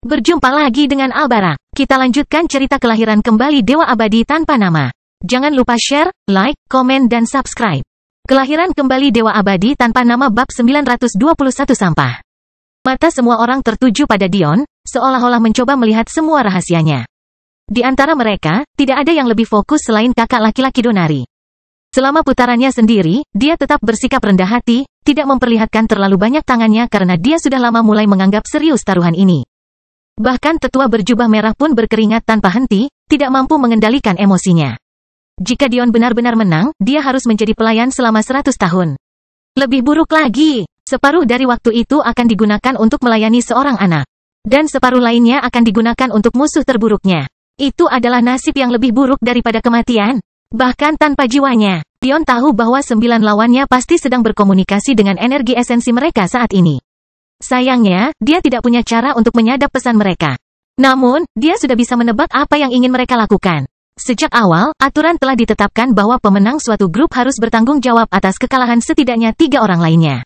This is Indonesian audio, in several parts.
Berjumpa lagi dengan Albara. Kita lanjutkan cerita kelahiran kembali Dewa Abadi tanpa nama. Jangan lupa share, like, komen dan subscribe. Kelahiran kembali Dewa Abadi tanpa nama bab 921 sampah. Mata semua orang tertuju pada Dion, seolah-olah mencoba melihat semua rahasianya. Di antara mereka, tidak ada yang lebih fokus selain kakak laki-laki Donari. Selama putarannya sendiri, dia tetap bersikap rendah hati, tidak memperlihatkan terlalu banyak tangannya karena dia sudah lama mulai menganggap serius taruhan ini. Bahkan tetua berjubah merah pun berkeringat tanpa henti, tidak mampu mengendalikan emosinya. Jika Dion benar-benar menang, dia harus menjadi pelayan selama 100 tahun. Lebih buruk lagi, separuh dari waktu itu akan digunakan untuk melayani seorang anak. Dan separuh lainnya akan digunakan untuk musuh terburuknya. Itu adalah nasib yang lebih buruk daripada kematian. Bahkan tanpa jiwanya, Dion tahu bahwa 9 lawannya pasti sedang berkomunikasi dengan energi esensi mereka saat ini. Sayangnya, dia tidak punya cara untuk menyadap pesan mereka. Namun, dia sudah bisa menebak apa yang ingin mereka lakukan. Sejak awal, aturan telah ditetapkan bahwa pemenang suatu grup harus bertanggung jawab atas kekalahan setidaknya 3 orang lainnya.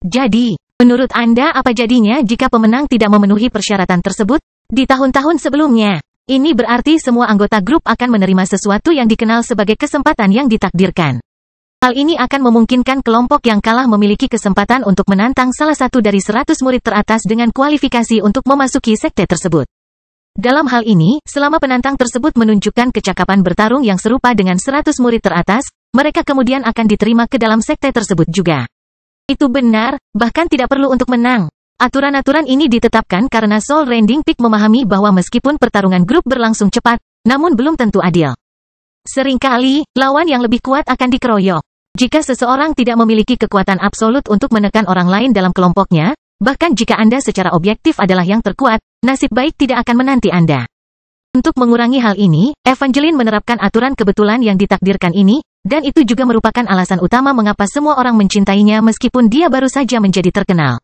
Jadi, menurut Anda apa jadinya jika pemenang tidak memenuhi persyaratan tersebut? Di tahun-tahun sebelumnya, ini berarti semua anggota grup akan menerima sesuatu yang dikenal sebagai kesempatan yang ditakdirkan. Hal ini akan memungkinkan kelompok yang kalah memiliki kesempatan untuk menantang salah satu dari 100 murid teratas dengan kualifikasi untuk memasuki sekte tersebut. Dalam hal ini, selama penantang tersebut menunjukkan kecakapan bertarung yang serupa dengan 100 murid teratas, mereka kemudian akan diterima ke dalam sekte tersebut juga. Itu benar, bahkan tidak perlu untuk menang. Aturan-aturan ini ditetapkan karena Soul Rending Peak memahami bahwa meskipun pertarungan grup berlangsung cepat, namun belum tentu adil. Seringkali, lawan yang lebih kuat akan dikeroyok. Jika seseorang tidak memiliki kekuatan absolut untuk menekan orang lain dalam kelompoknya, bahkan jika Anda secara objektif adalah yang terkuat, nasib baik tidak akan menanti Anda. Untuk mengurangi hal ini, Evangeline menerapkan aturan kebetulan yang ditakdirkan ini, dan itu juga merupakan alasan utama mengapa semua orang mencintainya meskipun dia baru saja menjadi terkenal.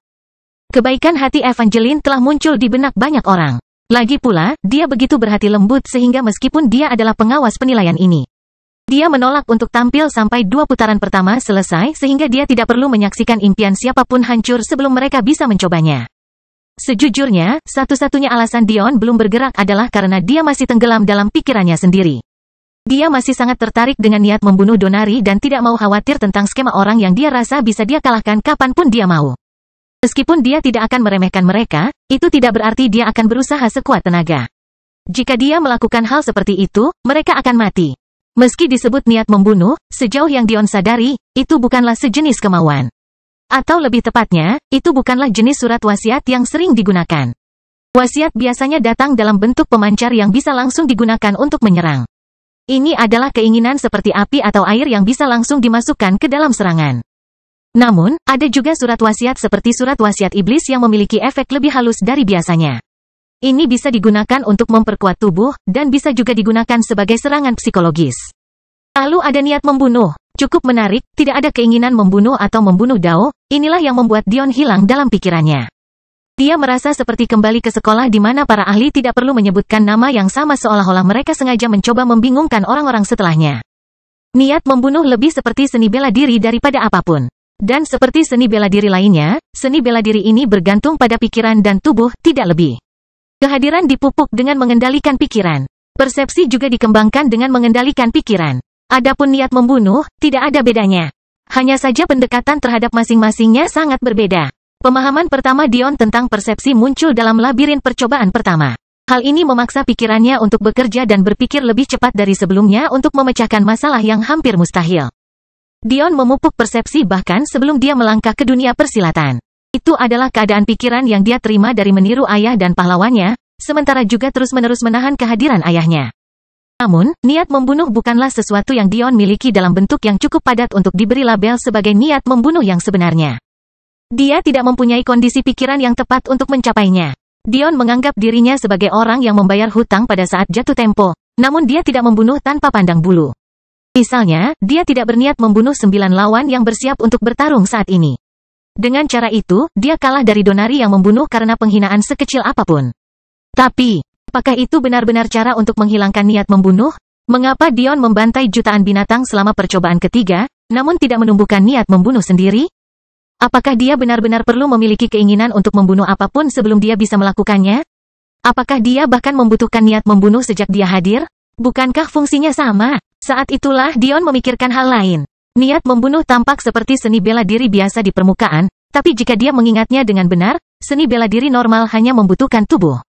Kebaikan hati Evangeline telah muncul di benak banyak orang. Lagi pula, dia begitu berhati lembut sehingga meskipun dia adalah pengawas penilaian ini, dia menolak untuk tampil sampai 2 putaran pertama selesai sehingga dia tidak perlu menyaksikan impian siapapun hancur sebelum mereka bisa mencobanya. Sejujurnya, satu-satunya alasan Dion belum bergerak adalah karena dia masih tenggelam dalam pikirannya sendiri. Dia masih sangat tertarik dengan niat membunuh Donari dan tidak mau khawatir tentang skema orang yang dia rasa bisa dia kalahkan kapanpun dia mau. Meskipun dia tidak akan meremehkan mereka, itu tidak berarti dia akan berusaha sekuat tenaga. Jika dia melakukan hal seperti itu, mereka akan mati. Meski disebut niat membunuh, sejauh yang Dion sadari, itu bukanlah sejenis kemauan. Atau lebih tepatnya, itu bukanlah jenis surat wasiat yang sering digunakan. Wasiat biasanya datang dalam bentuk pemancar yang bisa langsung digunakan untuk menyerang. Ini adalah keinginan seperti api atau air yang bisa langsung dimasukkan ke dalam serangan. Namun, ada juga surat wasiat seperti surat wasiat iblis yang memiliki efek lebih halus dari biasanya. Ini bisa digunakan untuk memperkuat tubuh, dan bisa juga digunakan sebagai serangan psikologis. Lalu ada niat membunuh. Cukup menarik, tidak ada keinginan membunuh atau membunuh Dao, inilah yang membuat Dion hilang dalam pikirannya. Dia merasa seperti kembali ke sekolah di mana para ahli tidak perlu menyebutkan nama yang sama seolah-olah mereka sengaja mencoba membingungkan orang-orang setelahnya. Niat membunuh lebih seperti seni bela diri daripada apapun. Dan seperti seni bela diri lainnya, seni bela diri ini bergantung pada pikiran dan tubuh, tidak lebih. Kehadiran dipupuk dengan mengendalikan pikiran. Persepsi juga dikembangkan dengan mengendalikan pikiran. Adapun niat membunuh, tidak ada bedanya. Hanya saja pendekatan terhadap masing-masingnya sangat berbeda. Pemahaman pertama Dion tentang persepsi muncul dalam labirin percobaan pertama. Hal ini memaksa pikirannya untuk bekerja dan berpikir lebih cepat dari sebelumnya untuk memecahkan masalah yang hampir mustahil. Dion memupuk persepsi bahkan sebelum dia melangkah ke dunia persilatan. Itu adalah keadaan pikiran yang dia terima dari meniru ayah dan pahlawannya, sementara juga terus-menerus menahan kehadiran ayahnya. Namun, niat membunuh bukanlah sesuatu yang Dion miliki dalam bentuk yang cukup padat untuk diberi label sebagai niat membunuh yang sebenarnya. Dia tidak mempunyai kondisi pikiran yang tepat untuk mencapainya. Dion menganggap dirinya sebagai orang yang membayar hutang pada saat jatuh tempo, namun dia tidak membunuh tanpa pandang bulu. Misalnya, dia tidak berniat membunuh 9 lawan yang bersiap untuk bertarung saat ini. Dengan cara itu, dia kalah dari Donari yang membunuh karena penghinaan sekecil apapun. Tapi, apakah itu benar-benar cara untuk menghilangkan niat membunuh? Mengapa Dion membantai jutaan binatang selama percobaan ketiga, namun tidak menumbuhkan niat membunuh sendiri? Apakah dia benar-benar perlu memiliki keinginan untuk membunuh apapun sebelum dia bisa melakukannya? Apakah dia bahkan membutuhkan niat membunuh sejak dia hadir? Bukankah fungsinya sama? Saat itulah Dion memikirkan hal lain. Niat membunuh tampak seperti seni bela diri biasa di permukaan, tapi jika dia mengingatnya dengan benar, seni bela diri normal hanya membutuhkan tubuh.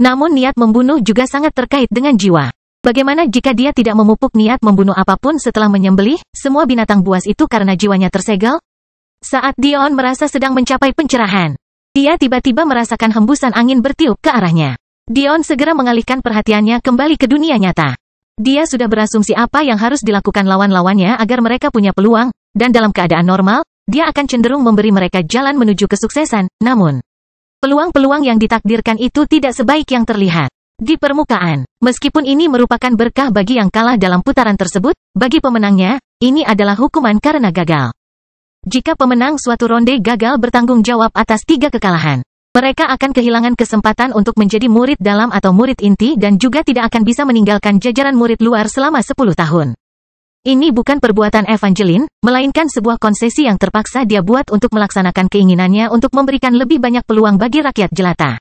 Namun niat membunuh juga sangat terkait dengan jiwa. Bagaimana jika dia tidak memupuk niat membunuh apapun setelah menyembelih semua binatang buas itu karena jiwanya tersegel? Saat Dion merasa sedang mencapai pencerahan, dia tiba-tiba merasakan hembusan angin bertiup ke arahnya. Dion segera mengalihkan perhatiannya kembali ke dunia nyata. Dia sudah berasumsi apa yang harus dilakukan lawan-lawannya agar mereka punya peluang, dan dalam keadaan normal, dia akan cenderung memberi mereka jalan menuju kesuksesan, namun peluang-peluang yang ditakdirkan itu tidak sebaik yang terlihat di permukaan. Meskipun ini merupakan berkah bagi yang kalah dalam putaran tersebut, bagi pemenangnya, ini adalah hukuman karena gagal. Jika pemenang suatu ronde gagal bertanggung jawab atas 3 kekalahan, mereka akan kehilangan kesempatan untuk menjadi murid dalam atau murid inti dan juga tidak akan bisa meninggalkan jajaran murid luar selama 10 tahun. Ini bukan perbuatan Evangeline, melainkan sebuah konsesi yang terpaksa dia buat untuk melaksanakan keinginannya untuk memberikan lebih banyak peluang bagi rakyat jelata.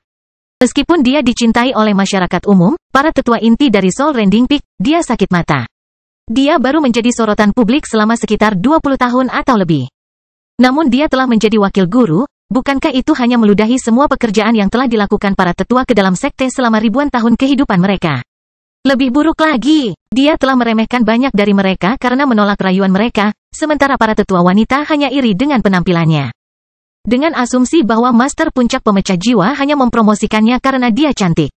Meskipun dia dicintai oleh masyarakat umum, para tetua inti dari Soul Rending Peak, dia sakit mata. Dia baru menjadi sorotan publik selama sekitar 20 tahun atau lebih. Namun dia telah menjadi wakil guru, bukankah itu hanya meludahi semua pekerjaan yang telah dilakukan para tetua ke dalam sekte selama ribuan tahun kehidupan mereka? Lebih buruk lagi, dia telah meremehkan banyak dari mereka karena menolak rayuan mereka, sementara para tetua wanita hanya iri dengan penampilannya. Dengan asumsi bahwa Master Puncak Pemecah Jiwa hanya mempromosikannya karena dia cantik.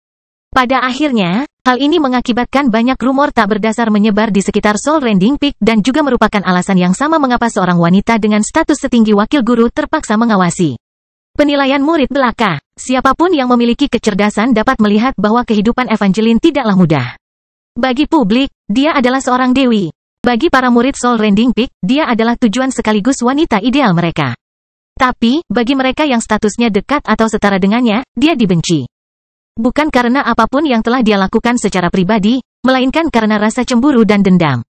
Pada akhirnya, hal ini mengakibatkan banyak rumor tak berdasar menyebar di sekitar Soul Rending Peak dan juga merupakan alasan yang sama mengapa seorang wanita dengan status setinggi wakil guru terpaksa mengawasi penilaian murid belaka. Siapapun yang memiliki kecerdasan dapat melihat bahwa kehidupan Evangeline tidaklah mudah. Bagi publik, dia adalah seorang dewi. Bagi para murid Soul Rending Peak, dia adalah tujuan sekaligus wanita ideal mereka. Tapi, bagi mereka yang statusnya dekat atau setara dengannya, dia dibenci. Bukan karena apapun yang telah dia lakukan secara pribadi, melainkan karena rasa cemburu dan dendam.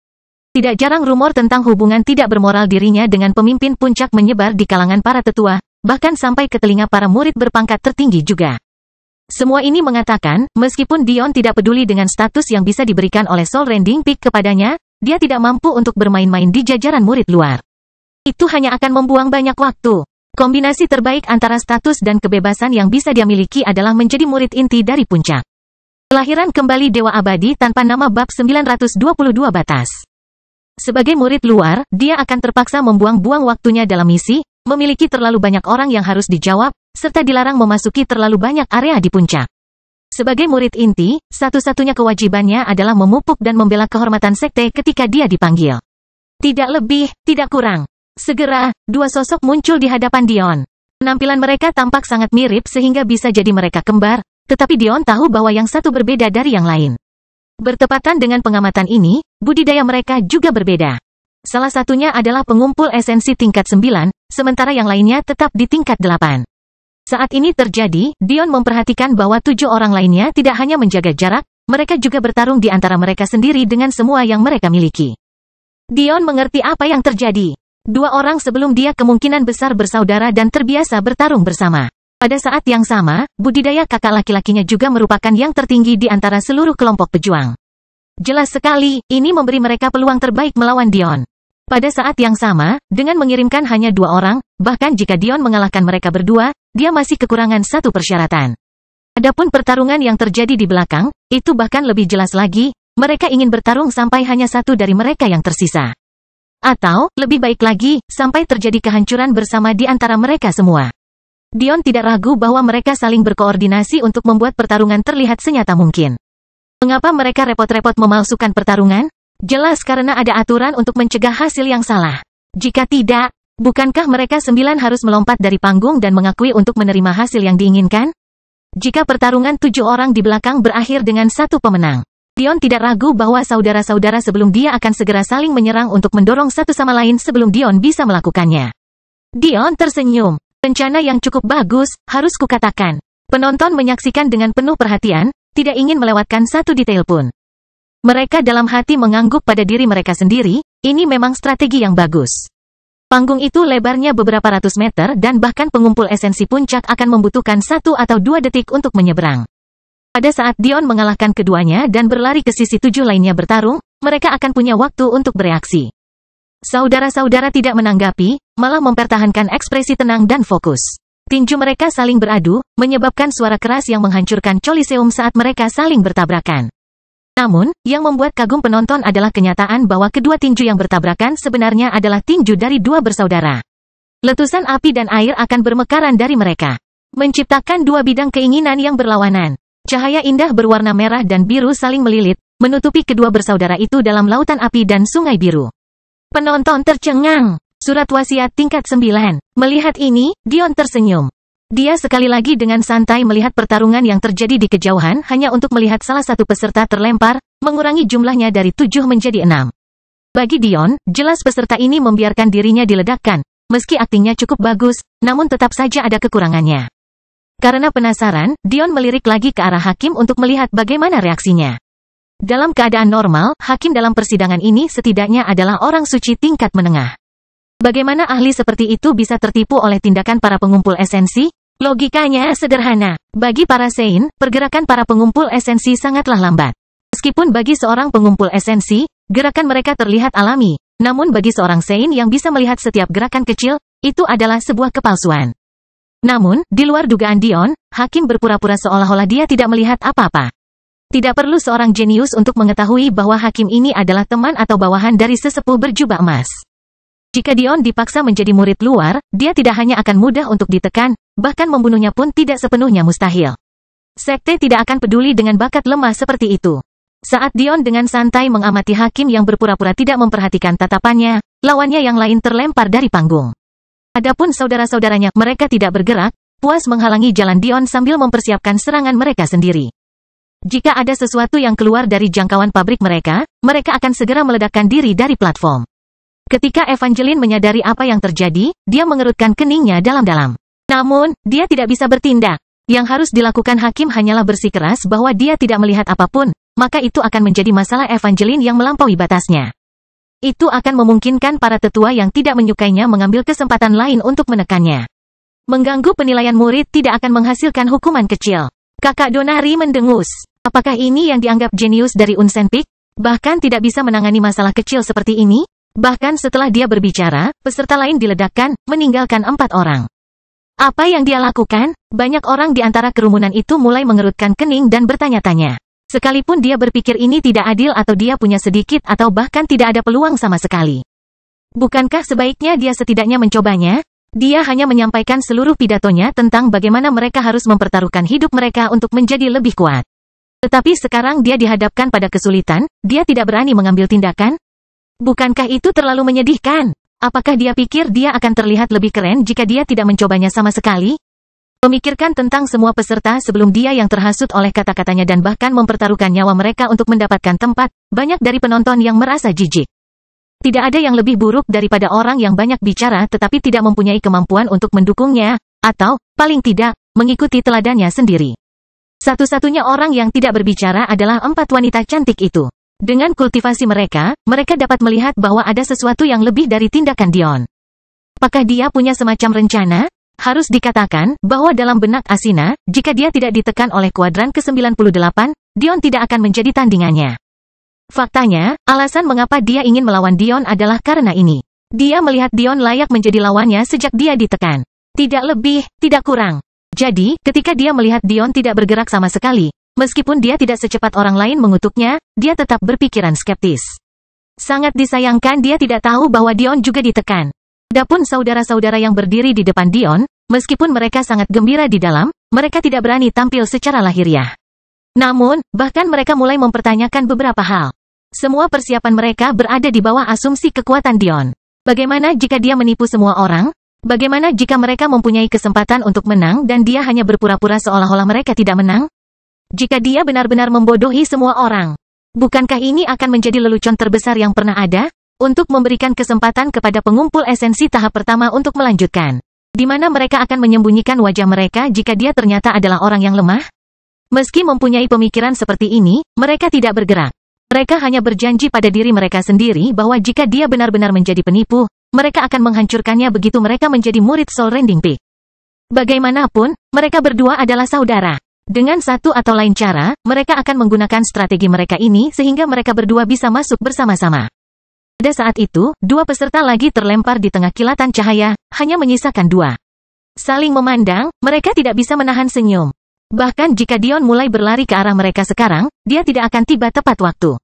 Tidak jarang rumor tentang hubungan tidak bermoral dirinya dengan pemimpin puncak menyebar di kalangan para tetua, bahkan sampai ke telinga para murid berpangkat tertinggi juga. Semua ini mengatakan, meskipun Dion tidak peduli dengan status yang bisa diberikan oleh Soul Rending Peak kepadanya, dia tidak mampu untuk bermain-main di jajaran murid luar. Itu hanya akan membuang banyak waktu. Kombinasi terbaik antara status dan kebebasan yang bisa dia miliki adalah menjadi murid inti dari puncak. Kelahiran kembali Dewa Abadi tanpa nama bab 922 batas. Sebagai murid luar, dia akan terpaksa membuang-buang waktunya dalam misi, memiliki terlalu banyak orang yang harus dijawab, serta dilarang memasuki terlalu banyak area di puncak. Sebagai murid inti, satu-satunya kewajibannya adalah memupuk dan membela kehormatan sekte ketika dia dipanggil. Tidak lebih, tidak kurang. Segera, 2 sosok muncul di hadapan Dion. Penampilan mereka tampak sangat mirip sehingga bisa jadi mereka kembar, tetapi Dion tahu bahwa yang satu berbeda dari yang lain. Bertepatan dengan pengamatan ini, budidaya mereka juga berbeda. Salah satunya adalah pengumpul esensi tingkat 9, sementara yang lainnya tetap di tingkat 8. Saat ini terjadi, Dion memperhatikan bahwa 7 orang lainnya tidak hanya menjaga jarak, mereka juga bertarung di antara mereka sendiri dengan semua yang mereka miliki. Dion mengerti apa yang terjadi. 2 orang sebelum dia kemungkinan besar bersaudara dan terbiasa bertarung bersama. Pada saat yang sama, budidaya kakak laki-lakinya juga merupakan yang tertinggi di antara seluruh kelompok pejuang. Jelas sekali, ini memberi mereka peluang terbaik melawan Dion. Pada saat yang sama, dengan mengirimkan hanya 2 orang, bahkan jika Dion mengalahkan mereka berdua, dia masih kekurangan 1 persyaratan. Adapun pertarungan yang terjadi di belakang, itu bahkan lebih jelas lagi, mereka ingin bertarung sampai hanya 1 dari mereka yang tersisa. Atau, lebih baik lagi, sampai terjadi kehancuran bersama di antara mereka semua. Dion tidak ragu bahwa mereka saling berkoordinasi untuk membuat pertarungan terlihat senyata mungkin. Mengapa mereka repot-repot memalsukan pertarungan? Jelas karena ada aturan untuk mencegah hasil yang salah. Jika tidak, bukankah mereka 9 harus melompat dari panggung dan mengakui untuk menerima hasil yang diinginkan? Jika pertarungan 7 orang di belakang berakhir dengan 1 pemenang, Dion tidak ragu bahwa saudara-saudara sebelum dia akan segera saling menyerang untuk mendorong satu sama lain sebelum Dion bisa melakukannya. Dion tersenyum. Rencana yang cukup bagus, harus kukatakan. Penonton menyaksikan dengan penuh perhatian, tidak ingin melewatkan satu detail pun. Mereka dalam hati mengangguk pada diri mereka sendiri, ini memang strategi yang bagus. Panggung itu lebarnya beberapa ratus meter dan bahkan pengumpul esensi puncak akan membutuhkan 1 atau 2 detik untuk menyeberang. Pada saat Dion mengalahkan keduanya dan berlari ke sisi 7 lainnya bertarung, mereka akan punya waktu untuk bereaksi. Saudara-saudara tidak menanggapi, malah mempertahankan ekspresi tenang dan fokus. Tinju mereka saling beradu, menyebabkan suara keras yang menghancurkan Coliseum saat mereka saling bertabrakan. Namun, yang membuat kagum penonton adalah kenyataan bahwa kedua tinju yang bertabrakan sebenarnya adalah tinju dari dua bersaudara. Letusan api dan air akan bermekaran dari mereka, menciptakan dua bidang keinginan yang berlawanan. Cahaya indah berwarna merah dan biru saling melilit, menutupi kedua bersaudara itu dalam lautan api dan sungai biru. Penonton tercengang. Surat wasiat tingkat 9. Melihat ini, Dion tersenyum. Dia sekali lagi dengan santai melihat pertarungan yang terjadi di kejauhan hanya untuk melihat salah satu peserta terlempar, mengurangi jumlahnya dari 7 menjadi 6. Bagi Dion, jelas peserta ini membiarkan dirinya diledakkan. Meski aktingnya cukup bagus, namun tetap saja ada kekurangannya. Karena penasaran, Dion melirik lagi ke arah hakim untuk melihat bagaimana reaksinya. Dalam keadaan normal, hakim dalam persidangan ini setidaknya adalah orang suci tingkat menengah. Bagaimana ahli seperti itu bisa tertipu oleh tindakan para pengumpul esensi? Logikanya sederhana. Bagi para Sein, pergerakan para pengumpul esensi sangatlah lambat. Meskipun bagi seorang pengumpul esensi, gerakan mereka terlihat alami. Namun bagi seorang Sein yang bisa melihat setiap gerakan kecil, itu adalah sebuah kepalsuan. Namun, di luar dugaan Dion, hakim berpura-pura seolah-olah dia tidak melihat apa-apa. Tidak perlu seorang jenius untuk mengetahui bahwa hakim ini adalah teman atau bawahan dari sesepuh berjubah emas. Jika Dion dipaksa menjadi murid luar, dia tidak hanya akan mudah untuk ditekan, bahkan membunuhnya pun tidak sepenuhnya mustahil. Sekte tidak akan peduli dengan bakat lemah seperti itu. Saat Dion dengan santai mengamati hakim yang berpura-pura tidak memperhatikan tatapannya, lawannya yang lain terlempar dari panggung. Adapun saudara-saudaranya, mereka tidak bergerak, puas menghalangi jalan Dion sambil mempersiapkan serangan mereka sendiri. Jika ada sesuatu yang keluar dari jangkauan pabrik mereka, mereka akan segera meledakkan diri dari platform. Ketika Evangeline menyadari apa yang terjadi, dia mengerutkan keningnya dalam-dalam. Namun, dia tidak bisa bertindak. Yang harus dilakukan hakim hanyalah bersikeras bahwa dia tidak melihat apapun, maka itu akan menjadi masalah Evangeline yang melampaui batasnya. Itu akan memungkinkan para tetua yang tidak menyukainya mengambil kesempatan lain untuk menekannya. Mengganggu penilaian murid tidak akan menghasilkan hukuman kecil. Kakak Donari mendengus. Apakah ini yang dianggap jenius dari Unsen Peak? Bahkan tidak bisa menangani masalah kecil seperti ini? Bahkan setelah dia berbicara, peserta lain diledakkan, meninggalkan 4 orang. Apa yang dia lakukan? Banyak orang di antara kerumunan itu mulai mengerutkan kening dan bertanya-tanya. Sekalipun dia berpikir ini tidak adil atau dia punya sedikit atau bahkan tidak ada peluang sama sekali. Bukankah sebaiknya dia setidaknya mencobanya? Dia hanya menyampaikan seluruh pidatonya tentang bagaimana mereka harus mempertaruhkan hidup mereka untuk menjadi lebih kuat. Tetapi sekarang dia dihadapkan pada kesulitan, dia tidak berani mengambil tindakan? Bukankah itu terlalu menyedihkan? Apakah dia pikir dia akan terlihat lebih keren jika dia tidak mencobanya sama sekali? Memikirkan tentang semua peserta sebelum dia yang terhasut oleh kata-katanya dan bahkan mempertaruhkan nyawa mereka untuk mendapatkan tempat, banyak dari penonton yang merasa jijik. Tidak ada yang lebih buruk daripada orang yang banyak bicara tetapi tidak mempunyai kemampuan untuk mendukungnya, atau, paling tidak, mengikuti teladannya sendiri. Satu-satunya orang yang tidak berbicara adalah 4 wanita cantik itu. Dengan kultivasi mereka, mereka dapat melihat bahwa ada sesuatu yang lebih dari tindakan Dion. Apakah dia punya semacam rencana? Harus dikatakan bahwa dalam benak Asina, jika dia tidak ditekan oleh kuadran ke-98, Dion tidak akan menjadi tandingannya. Faktanya, alasan mengapa dia ingin melawan Dion adalah karena ini. Dia melihat Dion layak menjadi lawannya sejak dia ditekan. Tidak lebih, tidak kurang. Jadi, ketika dia melihat Dion tidak bergerak sama sekali, meskipun dia tidak secepat orang lain mengutuknya, dia tetap berpikiran skeptis. Sangat disayangkan dia tidak tahu bahwa Dion juga ditekan. Adapun saudara-saudara yang berdiri di depan Dion, meskipun mereka sangat gembira di dalam, mereka tidak berani tampil secara lahiriah. Namun, bahkan mereka mulai mempertanyakan beberapa hal. Semua persiapan mereka berada di bawah asumsi kekuatan Dion. Bagaimana jika dia menipu semua orang? Bagaimana jika mereka mempunyai kesempatan untuk menang dan dia hanya berpura-pura seolah-olah mereka tidak menang? Jika dia benar-benar membodohi semua orang, bukankah ini akan menjadi lelucon terbesar yang pernah ada? Untuk memberikan kesempatan kepada pengumpul esensi tahap pertama untuk melanjutkan. Di mana mereka akan menyembunyikan wajah mereka jika dia ternyata adalah orang yang lemah? Meski mempunyai pemikiran seperti ini, mereka tidak bergerak. Mereka hanya berjanji pada diri mereka sendiri bahwa jika dia benar-benar menjadi penipu, mereka akan menghancurkannya begitu mereka menjadi murid Soul Rending Peak. Bagaimanapun, mereka berdua adalah saudara. Dengan satu atau lain cara, mereka akan menggunakan strategi mereka ini sehingga mereka berdua bisa masuk bersama-sama. Pada saat itu, dua peserta lagi terlempar di tengah kilatan cahaya, hanya menyisakan dua. Saling memandang, mereka tidak bisa menahan senyum. Bahkan jika Dion mulai berlari ke arah mereka sekarang, dia tidak akan tiba tepat waktu.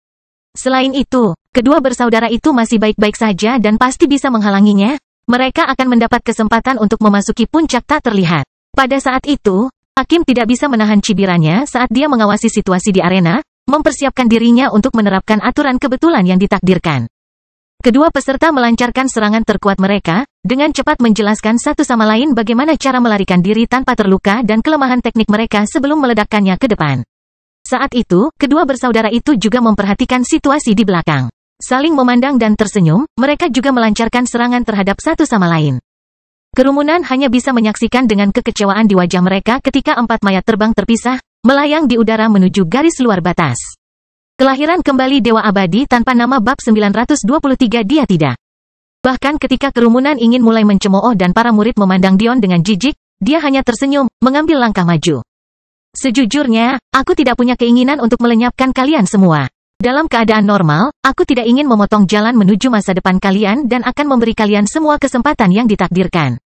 Selain itu, kedua bersaudara itu masih baik-baik saja dan pasti bisa menghalanginya. Mereka akan mendapat kesempatan untuk memasuki puncak tak terlihat. Pada saat itu, Hakim tidak bisa menahan cibirannya saat dia mengawasi situasi di arena, mempersiapkan dirinya untuk menerapkan aturan kebetulan yang ditakdirkan. Kedua peserta melancarkan serangan terkuat mereka, dengan cepat menjelaskan satu sama lain bagaimana cara melarikan diri tanpa terluka dan kelemahan teknik mereka sebelum meledakkannya ke depan. Saat itu, kedua bersaudara itu juga memperhatikan situasi di belakang. Saling memandang dan tersenyum, mereka juga melancarkan serangan terhadap satu sama lain. Kerumunan hanya bisa menyaksikan dengan kekecewaan di wajah mereka ketika empat mayat terbang terpisah, melayang di udara menuju garis luar batas. Kelahiran kembali Dewa Abadi tanpa nama bab 923 dia tidak. Bahkan ketika kerumunan ingin mulai mencemooh dan para murid memandang Dion dengan jijik, dia hanya tersenyum, mengambil langkah maju. Sejujurnya, aku tidak punya keinginan untuk melenyapkan kalian semua. Dalam keadaan normal, aku tidak ingin memotong jalan menuju masa depan kalian dan akan memberi kalian semua kesempatan yang ditakdirkan.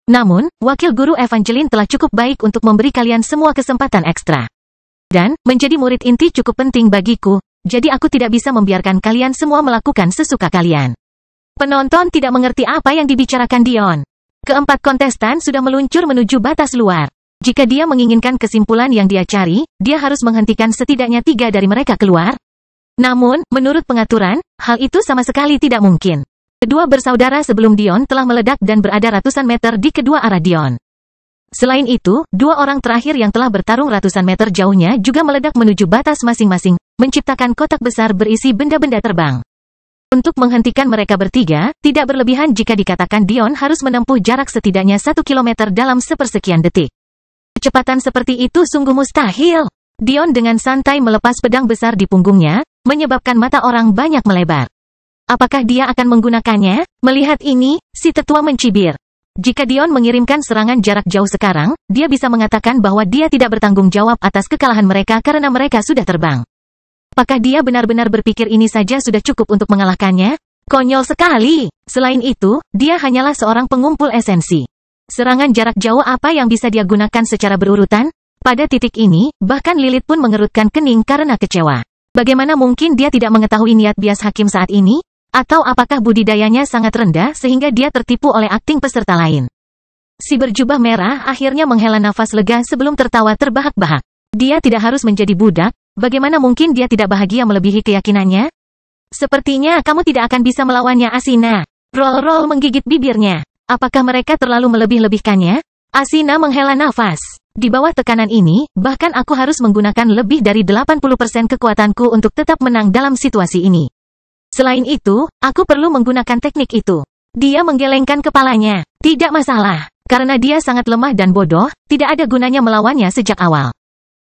Namun, Wakil Guru Evangeline telah cukup baik untuk memberi kalian semua kesempatan ekstra. Dan, menjadi murid inti cukup penting bagiku, jadi aku tidak bisa membiarkan kalian semua melakukan sesuka kalian. Penonton tidak mengerti apa yang dibicarakan Dion. Keempat kontestan sudah meluncur menuju batas luar. Jika dia menginginkan kesimpulan yang dia cari, dia harus menghentikan setidaknya 3 dari mereka keluar. Namun, menurut pengaturan, hal itu sama sekali tidak mungkin. Kedua bersaudara sebelum Dion telah meledak dan berada ratusan meter di kedua arah Dion. Selain itu, dua orang terakhir yang telah bertarung ratusan meter jauhnya juga meledak menuju batas masing-masing, menciptakan kotak besar berisi benda-benda terbang. Untuk menghentikan mereka bertiga, tidak berlebihan jika dikatakan Dion harus menempuh jarak setidaknya 1 kilometer dalam sepersekian detik. Kecepatan seperti itu sungguh mustahil. Dion dengan santai melepas pedang besar di punggungnya, menyebabkan mata orang banyak melebar. Apakah dia akan menggunakannya? Melihat ini, si tetua mencibir. Jika Dion mengirimkan serangan jarak jauh sekarang, dia bisa mengatakan bahwa dia tidak bertanggung jawab atas kekalahan mereka karena mereka sudah terbang. Apakah dia benar-benar berpikir ini saja sudah cukup untuk mengalahkannya? Konyol sekali. Selain itu, dia hanyalah seorang pengumpul esensi. Serangan jarak jauh apa yang bisa dia gunakan secara berurutan? Pada titik ini, bahkan Lilith pun mengerutkan kening karena kecewa. Bagaimana mungkin dia tidak mengetahui niat bias Hakim saat ini? Atau apakah budidayanya sangat rendah sehingga dia tertipu oleh akting peserta lain? Si berjubah merah akhirnya menghela nafas lega sebelum tertawa terbahak-bahak. Dia tidak harus menjadi budak, bagaimana mungkin dia tidak bahagia melebihi keyakinannya? Sepertinya kamu tidak akan bisa melawannya, Asina. Roll-roll menggigit bibirnya. Apakah mereka terlalu melebih-lebihkannya? Asina menghela nafas. Di bawah tekanan ini, bahkan aku harus menggunakan lebih dari 80% kekuatanku untuk tetap menang dalam situasi ini. Selain itu, aku perlu menggunakan teknik itu. Dia menggelengkan kepalanya. Tidak masalah. Karena dia sangat lemah dan bodoh, tidak ada gunanya melawannya sejak awal.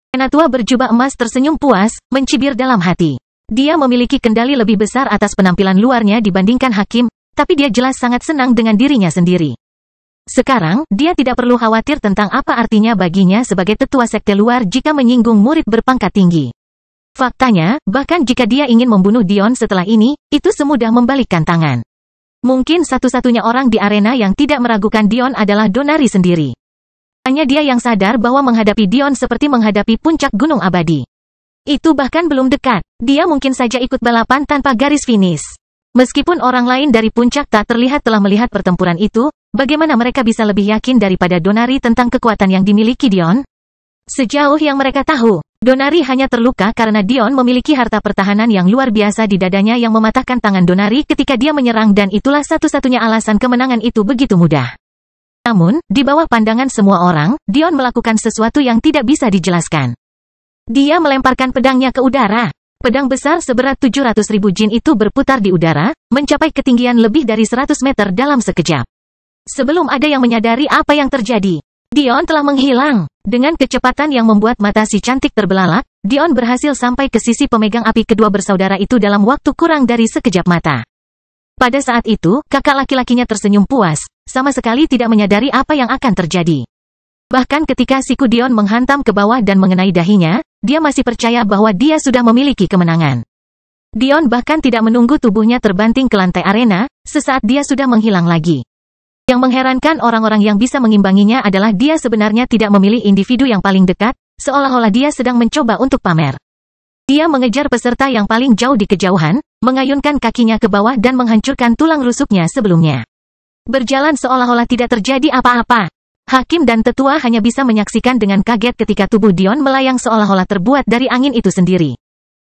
Penatua berjubah emas tersenyum puas, mencibir dalam hati. Dia memiliki kendali lebih besar atas penampilan luarnya dibandingkan Hakim, tapi dia jelas sangat senang dengan dirinya sendiri. Sekarang, dia tidak perlu khawatir tentang apa artinya baginya sebagai tetua sekte luar jika menyinggung murid berpangkat tinggi. Faktanya, bahkan jika dia ingin membunuh Dion setelah ini, itu semudah membalikkan tangan. Mungkin satu-satunya orang di arena yang tidak meragukan Dion adalah Donari sendiri. Hanya dia yang sadar bahwa menghadapi Dion seperti menghadapi puncak gunung abadi. Itu bahkan belum dekat. Dia mungkin saja ikut balapan tanpa garis finish. Meskipun orang lain dari puncak tak terlihat telah melihat pertempuran itu, bagaimana mereka bisa lebih yakin daripada Donari tentang kekuatan yang dimiliki Dion? Sejauh yang mereka tahu, Donari hanya terluka karena Dion memiliki harta pertahanan yang luar biasa di dadanya yang mematahkan tangan Donari ketika dia menyerang dan itulah satu-satunya alasan kemenangan itu begitu mudah. Namun, di bawah pandangan semua orang, Dion melakukan sesuatu yang tidak bisa dijelaskan. Dia melemparkan pedangnya ke udara. Pedang besar seberat 700.000 jin itu berputar di udara, mencapai ketinggian lebih dari 100 meter dalam sekejap. Sebelum ada yang menyadari apa yang terjadi, Dion telah menghilang. Dengan kecepatan yang membuat mata si cantik terbelalak, Dion berhasil sampai ke sisi pemegang api kedua bersaudara itu dalam waktu kurang dari sekejap mata. Pada saat itu, kakak laki-lakinya tersenyum puas, sama sekali tidak menyadari apa yang akan terjadi. Bahkan ketika siku Dion menghantam ke bawah dan mengenai dahinya, dia masih percaya bahwa dia sudah memiliki kemenangan. Dion bahkan tidak menunggu tubuhnya terbanting ke lantai arena, sesaat dia sudah menghilang lagi. Yang mengherankan orang-orang yang bisa mengimbanginya adalah dia sebenarnya tidak memilih individu yang paling dekat, seolah-olah dia sedang mencoba untuk pamer. Dia mengejar peserta yang paling jauh di kejauhan, mengayunkan kakinya ke bawah dan menghancurkan tulang rusuknya sebelumnya. Berjalan seolah-olah tidak terjadi apa-apa. Hakim dan tetua hanya bisa menyaksikan dengan kaget ketika tubuh Dion melayang seolah-olah terbuat dari angin itu sendiri.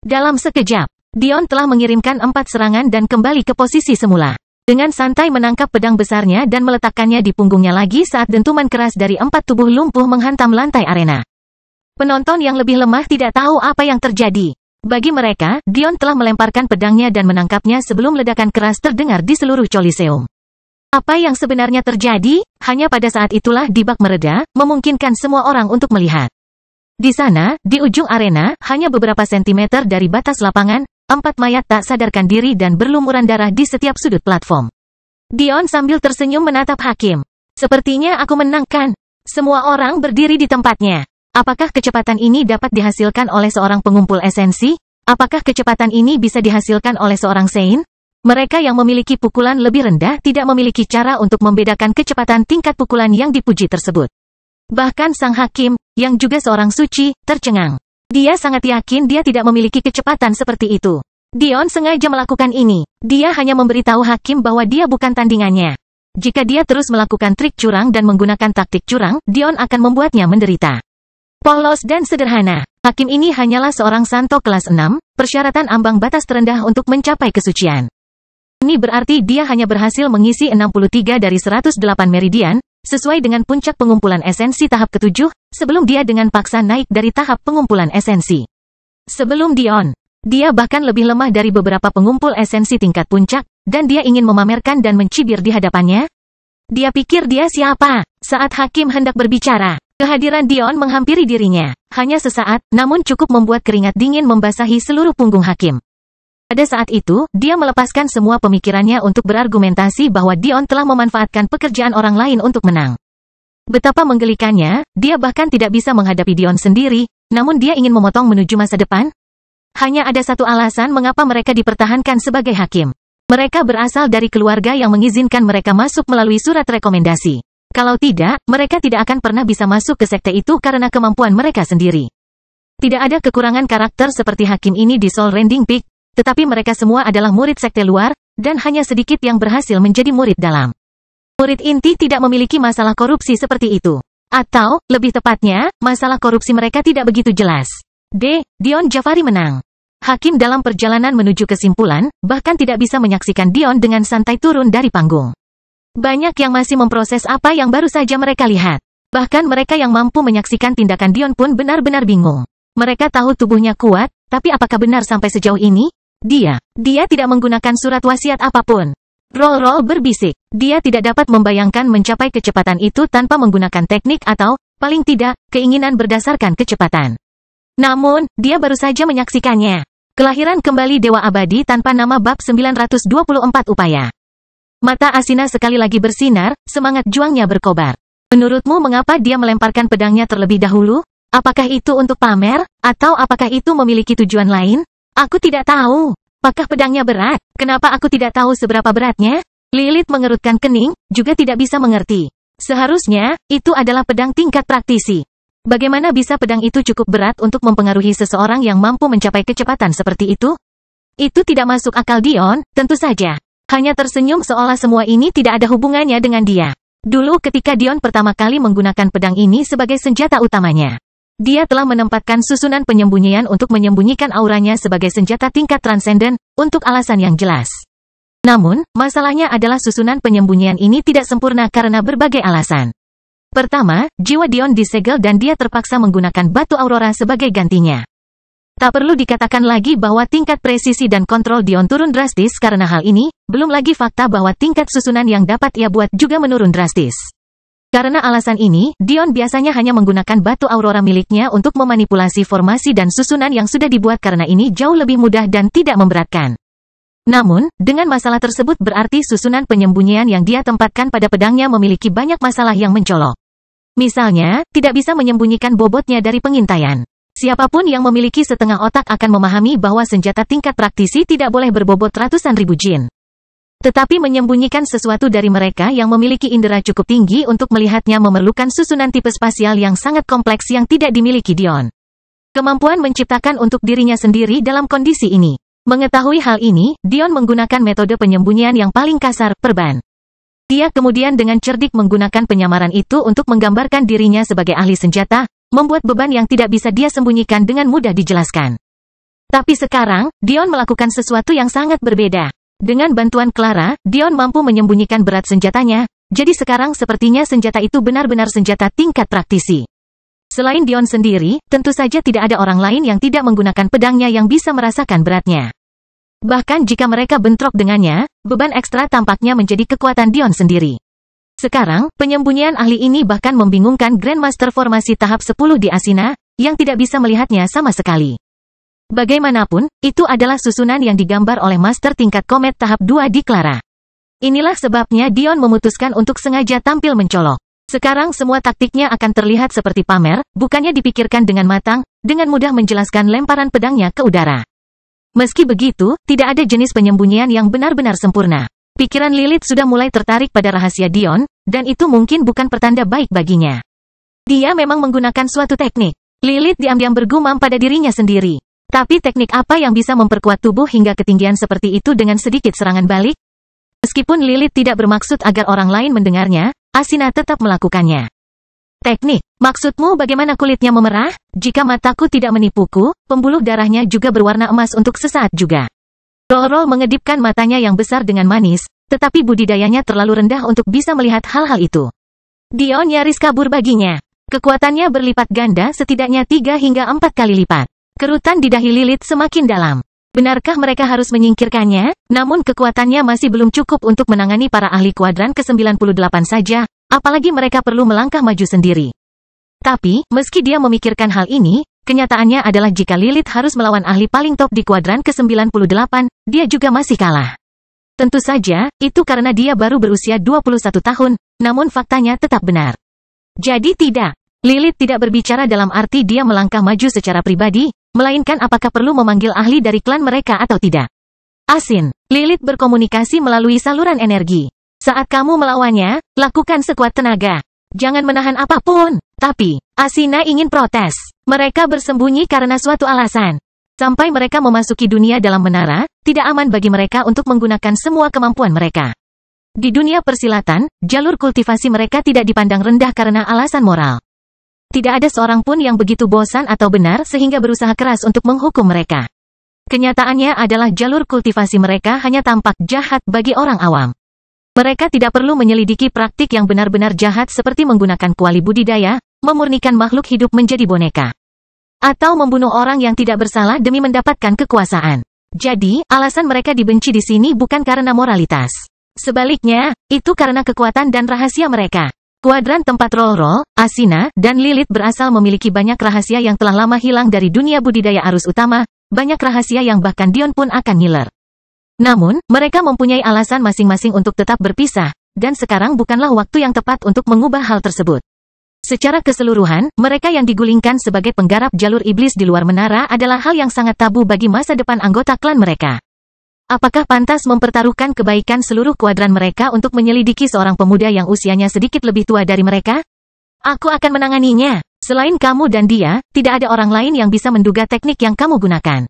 Dalam sekejap, Dion telah mengirimkan 4 serangan dan kembali ke posisi semula. Dengan santai menangkap pedang besarnya dan meletakkannya di punggungnya lagi saat dentuman keras dari 4 tubuh lumpuh menghantam lantai arena. Penonton yang lebih lemah tidak tahu apa yang terjadi. Bagi mereka, Dion telah melemparkan pedangnya dan menangkapnya sebelum ledakan keras terdengar di seluruh Coliseum. Apa yang sebenarnya terjadi? Hanya pada saat itulah dibak mereda, memungkinkan semua orang untuk melihat. Di sana, di ujung arena, hanya beberapa sentimeter dari batas lapangan, 4 mayat tak sadarkan diri dan berlumuran darah di setiap sudut platform. Dion sambil tersenyum menatap Hakim. Sepertinya aku menangkan. Semua orang berdiri di tempatnya. Apakah kecepatan ini dapat dihasilkan oleh seorang pengumpul esensi? Apakah kecepatan ini bisa dihasilkan oleh seorang Sein? Mereka yang memiliki pukulan lebih rendah tidak memiliki cara untuk membedakan kecepatan tingkat pukulan yang dipuji tersebut. Bahkan sang hakim, yang juga seorang suci, tercengang. Dia sangat yakin dia tidak memiliki kecepatan seperti itu. Dion sengaja melakukan ini. Dia hanya memberitahu hakim bahwa dia bukan tandingannya. Jika dia terus melakukan trik curang dan menggunakan taktik curang, Dion akan membuatnya menderita. Polos dan sederhana. Hakim ini hanyalah seorang santo kelas 6, persyaratan ambang batas terendah untuk mencapai kesucian. Ini berarti dia hanya berhasil mengisi 63 dari 108 meridian, sesuai dengan puncak pengumpulan esensi tahap ke-7, sebelum dia dengan paksa naik dari tahap pengumpulan esensi. Sebelum Dion, dia bahkan lebih lemah dari beberapa pengumpul esensi tingkat puncak, dan dia ingin memamerkan dan mencibir di hadapannya. Dia pikir dia siapa? Saat hakim hendak berbicara, kehadiran Dion menghampiri dirinya. Hanya sesaat, namun cukup membuat keringat dingin membasahi seluruh punggung hakim. Pada saat itu, dia melepaskan semua pemikirannya untuk berargumentasi bahwa Dion telah memanfaatkan pekerjaan orang lain untuk menang. Betapa menggelikannya, dia bahkan tidak bisa menghadapi Dion sendiri, namun dia ingin memotong menuju masa depan. Hanya ada satu alasan mengapa mereka dipertahankan sebagai hakim. Mereka berasal dari keluarga yang mengizinkan mereka masuk melalui surat rekomendasi. Kalau tidak, mereka tidak akan pernah bisa masuk ke sekte itu karena kemampuan mereka sendiri. Tidak ada kekurangan karakter seperti hakim ini di Soul Rending Peak, tetapi mereka semua adalah murid sekte luar, dan hanya sedikit yang berhasil menjadi murid dalam. Murid inti tidak memiliki masalah korupsi seperti itu. Atau, lebih tepatnya, masalah korupsi mereka tidak begitu jelas. Dion Jafari menang. Hakim dalam perjalanan menuju kesimpulan, bahkan tidak bisa menyaksikan Dion dengan santai turun dari panggung. Banyak yang masih memproses apa yang baru saja mereka lihat. Bahkan mereka yang mampu menyaksikan tindakan Dion pun benar-benar bingung. Mereka tahu tubuhnya kuat, tapi apakah benar sampai sejauh ini? Dia tidak menggunakan surat wasiat apapun. Roll berbisik. Dia tidak dapat membayangkan mencapai kecepatan itu tanpa menggunakan teknik atau, paling tidak, keinginan berdasarkan kecepatan. Namun, dia baru saja menyaksikannya. Kelahiran kembali Dewa Abadi tanpa nama bab 924 upaya. Mata Asina sekali lagi bersinar, semangat juangnya berkobar. Menurutmu mengapa dia melemparkan pedangnya terlebih dahulu? Apakah itu untuk pamer, atau apakah itu memiliki tujuan lain? Aku tidak tahu. Apakah pedangnya berat? Kenapa aku tidak tahu seberapa beratnya? Lilith mengerutkan kening, juga tidak bisa mengerti. Seharusnya, itu adalah pedang tingkat praktisi. Bagaimana bisa pedang itu cukup berat untuk mempengaruhi seseorang yang mampu mencapai kecepatan seperti itu? Itu tidak masuk akal Dion, tentu saja. Hanya tersenyum seolah semua ini tidak ada hubungannya dengan dia. Dulu ketika Dion pertama kali menggunakan pedang ini sebagai senjata utamanya. Dia telah menempatkan susunan penyembunyian untuk menyembunyikan auranya sebagai senjata tingkat transenden, untuk alasan yang jelas. Namun, masalahnya adalah susunan penyembunyian ini tidak sempurna karena berbagai alasan. Pertama, jiwa Dion disegel dan dia terpaksa menggunakan batu aurora sebagai gantinya. Tak perlu dikatakan lagi bahwa tingkat presisi dan kontrol Dion turun drastis karena hal ini, belum lagi fakta bahwa tingkat susunan yang dapat ia buat juga menurun drastis. Karena alasan ini, Dion biasanya hanya menggunakan batu aurora miliknya untuk memanipulasi formasi dan susunan yang sudah dibuat karena ini jauh lebih mudah dan tidak memberatkan. Namun, dengan masalah tersebut berarti susunan penyembunyian yang dia tempatkan pada pedangnya memiliki banyak masalah yang mencolok. Misalnya, tidak bisa menyembunyikan bobotnya dari pengintaian. Siapapun yang memiliki setengah otak akan memahami bahwa senjata tingkat praktisi tidak boleh berbobot ratusan ribu jin. Tetapi menyembunyikan sesuatu dari mereka yang memiliki indera cukup tinggi untuk melihatnya memerlukan susunan tipe spasial yang sangat kompleks yang tidak dimiliki Dion. Kemampuan menciptakan untuk dirinya sendiri dalam kondisi ini. Mengetahui hal ini, Dion menggunakan metode penyembunyian yang paling kasar, perban. Dia kemudian dengan cerdik menggunakan penyamaran itu untuk menggambarkan dirinya sebagai ahli senjata, membuat beban yang tidak bisa dia sembunyikan dengan mudah dijelaskan. Tapi sekarang, Dion melakukan sesuatu yang sangat berbeda. Dengan bantuan Clara, Dion mampu menyembunyikan berat senjatanya, jadi sekarang sepertinya senjata itu benar-benar senjata tingkat praktisi. Selain Dion sendiri, tentu saja tidak ada orang lain yang tidak menggunakan pedangnya yang bisa merasakan beratnya. Bahkan jika mereka bentrok dengannya, beban ekstra tampaknya menjadi kekuatan Dion sendiri. Sekarang, penyembunyian ahli ini bahkan membingungkan Grandmaster formasi tahap 10 di Asina, yang tidak bisa melihatnya sama sekali. Bagaimanapun, itu adalah susunan yang digambar oleh Master tingkat Komet tahap 2 di Clara. Inilah sebabnya Dion memutuskan untuk sengaja tampil mencolok. Sekarang semua taktiknya akan terlihat seperti pamer, bukannya dipikirkan dengan matang, dengan mudah menjelaskan lemparan pedangnya ke udara. Meski begitu, tidak ada jenis penyembunyian yang benar-benar sempurna. Pikiran Lilith sudah mulai tertarik pada rahasia Dion, dan itu mungkin bukan pertanda baik baginya. Dia memang menggunakan suatu teknik. Lilith diam-diam bergumam pada dirinya sendiri. Tapi teknik apa yang bisa memperkuat tubuh hingga ketinggian seperti itu dengan sedikit serangan balik? Meskipun Lilith tidak bermaksud agar orang lain mendengarnya, Asina tetap melakukannya. Teknik, maksudmu bagaimana kulitnya memerah? Jika mataku tidak menipuku, pembuluh darahnya juga berwarna emas untuk sesaat juga. Roro mengedipkan matanya yang besar dengan manis, tetapi budidayanya terlalu rendah untuk bisa melihat hal-hal itu. Dion nyaris kabur baginya. Kekuatannya berlipat ganda setidaknya 3 hingga 4 kali lipat. Kerutan di dahi Lilith semakin dalam. Benarkah mereka harus menyingkirkannya? Namun kekuatannya masih belum cukup untuk menangani para ahli kuadran ke-98 saja, apalagi mereka perlu melangkah maju sendiri. Tapi, meski dia memikirkan hal ini, kenyataannya adalah jika Lilith harus melawan ahli paling top di kuadran ke-98, dia juga masih kalah. Tentu saja, itu karena dia baru berusia 21 tahun, namun faktanya tetap benar. Jadi tidak. Lilith tidak berbicara dalam arti dia melangkah maju secara pribadi, melainkan apakah perlu memanggil ahli dari klan mereka atau tidak. Asin, Lilith berkomunikasi melalui saluran energi. Saat kamu melawannya, lakukan sekuat tenaga. Jangan menahan apapun. Tapi, Asina ingin protes. Mereka bersembunyi karena suatu alasan. Sampai mereka memasuki dunia dalam menara, tidak aman bagi mereka untuk menggunakan semua kemampuan mereka. Di dunia persilatan, jalur kultivasi mereka tidak dipandang rendah karena alasan moral. Tidak ada seorang pun yang begitu bosan atau benar sehingga berusaha keras untuk menghukum mereka. Kenyataannya adalah jalur kultivasi mereka hanya tampak jahat bagi orang awam. Mereka tidak perlu menyelidiki praktik yang benar-benar jahat seperti menggunakan kuali budidaya, memurnikan makhluk hidup menjadi boneka, atau membunuh orang yang tidak bersalah demi mendapatkan kekuasaan. Jadi, alasan mereka dibenci di sini bukan karena moralitas. Sebaliknya, itu karena kekuatan dan rahasia mereka. Kuadran tempat Roro, Asina, dan Lilith berasal memiliki banyak rahasia yang telah lama hilang dari dunia budidaya arus utama, banyak rahasia yang bahkan Dion pun akan ngiler. Namun, mereka mempunyai alasan masing-masing untuk tetap berpisah, dan sekarang bukanlah waktu yang tepat untuk mengubah hal tersebut. Secara keseluruhan, mereka yang digulingkan sebagai penggarap jalur iblis di luar menara adalah hal yang sangat tabu bagi masa depan anggota klan mereka. Apakah pantas mempertaruhkan kebaikan seluruh kuadran mereka untuk menyelidiki seorang pemuda yang usianya sedikit lebih tua dari mereka? Aku akan menanganinya. Selain kamu dan dia, tidak ada orang lain yang bisa menduga teknik yang kamu gunakan.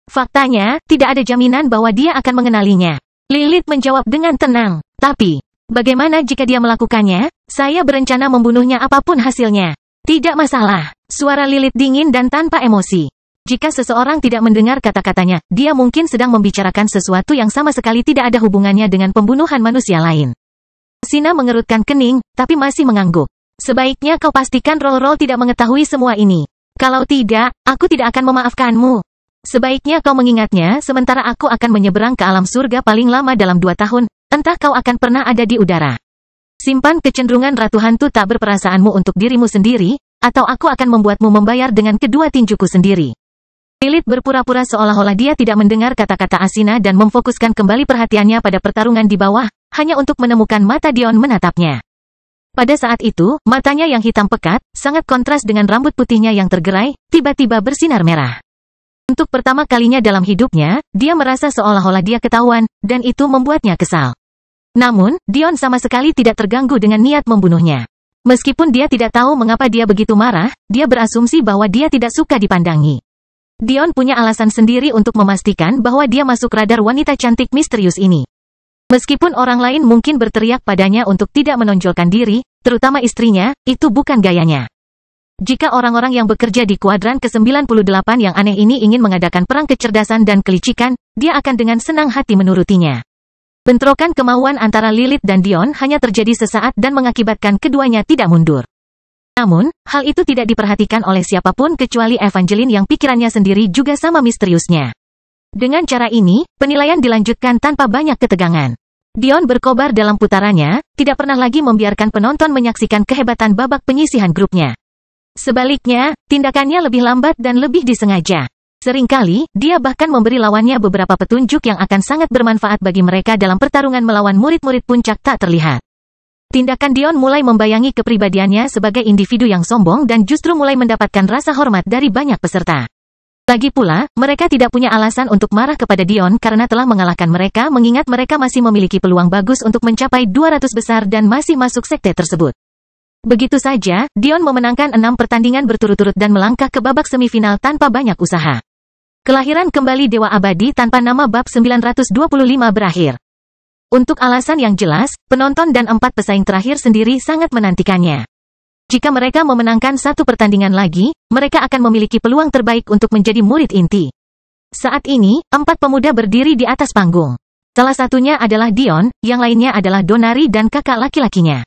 Faktanya, tidak ada jaminan bahwa dia akan mengenalinya. Lilith menjawab dengan tenang. Tapi, bagaimana jika dia melakukannya? Saya berencana membunuhnya apapun hasilnya. Tidak masalah. Suara Lilith dingin dan tanpa emosi. Jika seseorang tidak mendengar kata-katanya, dia mungkin sedang membicarakan sesuatu yang sama sekali tidak ada hubungannya dengan pembunuhan manusia lain. Sina mengerutkan kening, tapi masih mengangguk. Sebaiknya kau pastikan Roro tidak mengetahui semua ini. Kalau tidak, aku tidak akan memaafkanmu. Sebaiknya kau mengingatnya sementara aku akan menyeberang ke alam surga paling lama dalam 2 tahun, entah kau akan pernah ada di udara. Simpan kecenderungan Ratu Hantu tak berperasaanmu untuk dirimu sendiri, atau aku akan membuatmu membayar dengan kedua tinjuku sendiri. Lilith berpura-pura seolah-olah dia tidak mendengar kata-kata Asina dan memfokuskan kembali perhatiannya pada pertarungan di bawah, hanya untuk menemukan mata Dion menatapnya. Pada saat itu, matanya yang hitam pekat, sangat kontras dengan rambut putihnya yang tergerai, tiba-tiba bersinar merah. Untuk pertama kalinya dalam hidupnya, dia merasa seolah-olah dia ketahuan, dan itu membuatnya kesal. Namun, Dion sama sekali tidak terganggu dengan niat membunuhnya. Meskipun dia tidak tahu mengapa dia begitu marah, dia berasumsi bahwa dia tidak suka dipandangi. Dion punya alasan sendiri untuk memastikan bahwa dia masuk radar wanita cantik misterius ini. Meskipun orang lain mungkin berteriak padanya untuk tidak menonjolkan diri, terutama istrinya, itu bukan gayanya. Jika orang-orang yang bekerja di kuadran ke-98 yang aneh ini ingin mengadakan perang kecerdasan dan kelicikan, dia akan dengan senang hati menurutinya. Bentrokan kemauan antara Lilith dan Dion hanya terjadi sesaat dan mengakibatkan keduanya tidak mundur. Namun, hal itu tidak diperhatikan oleh siapapun kecuali Evangeline yang pikirannya sendiri juga sama misteriusnya. Dengan cara ini, penilaian dilanjutkan tanpa banyak ketegangan. Dion berkobar dalam putarannya, tidak pernah lagi membiarkan penonton menyaksikan kehebatan babak penyisihan grupnya. Sebaliknya, tindakannya lebih lambat dan lebih disengaja. Seringkali, dia bahkan memberi lawannya beberapa petunjuk yang akan sangat bermanfaat bagi mereka dalam pertarungan melawan murid-murid puncak tak terlihat. Tindakan Dion mulai membayangi kepribadiannya sebagai individu yang sombong dan justru mulai mendapatkan rasa hormat dari banyak peserta. Lagi pula, mereka tidak punya alasan untuk marah kepada Dion karena telah mengalahkan mereka mengingat mereka masih memiliki peluang bagus untuk mencapai 200 besar dan masih masuk sekte tersebut. Begitu saja, Dion memenangkan 6 pertandingan berturut-turut dan melangkah ke babak semifinal tanpa banyak usaha. Kelahiran kembali Dewa Abadi tanpa nama bab 925 berakhir. Untuk alasan yang jelas, penonton dan 4 pesaing terakhir sendiri sangat menantikannya. Jika mereka memenangkan 1 pertandingan lagi, mereka akan memiliki peluang terbaik untuk menjadi murid inti. Saat ini, 4 pemuda berdiri di atas panggung. Salah satunya adalah Dion, yang lainnya adalah Donari dan kakak laki-lakinya.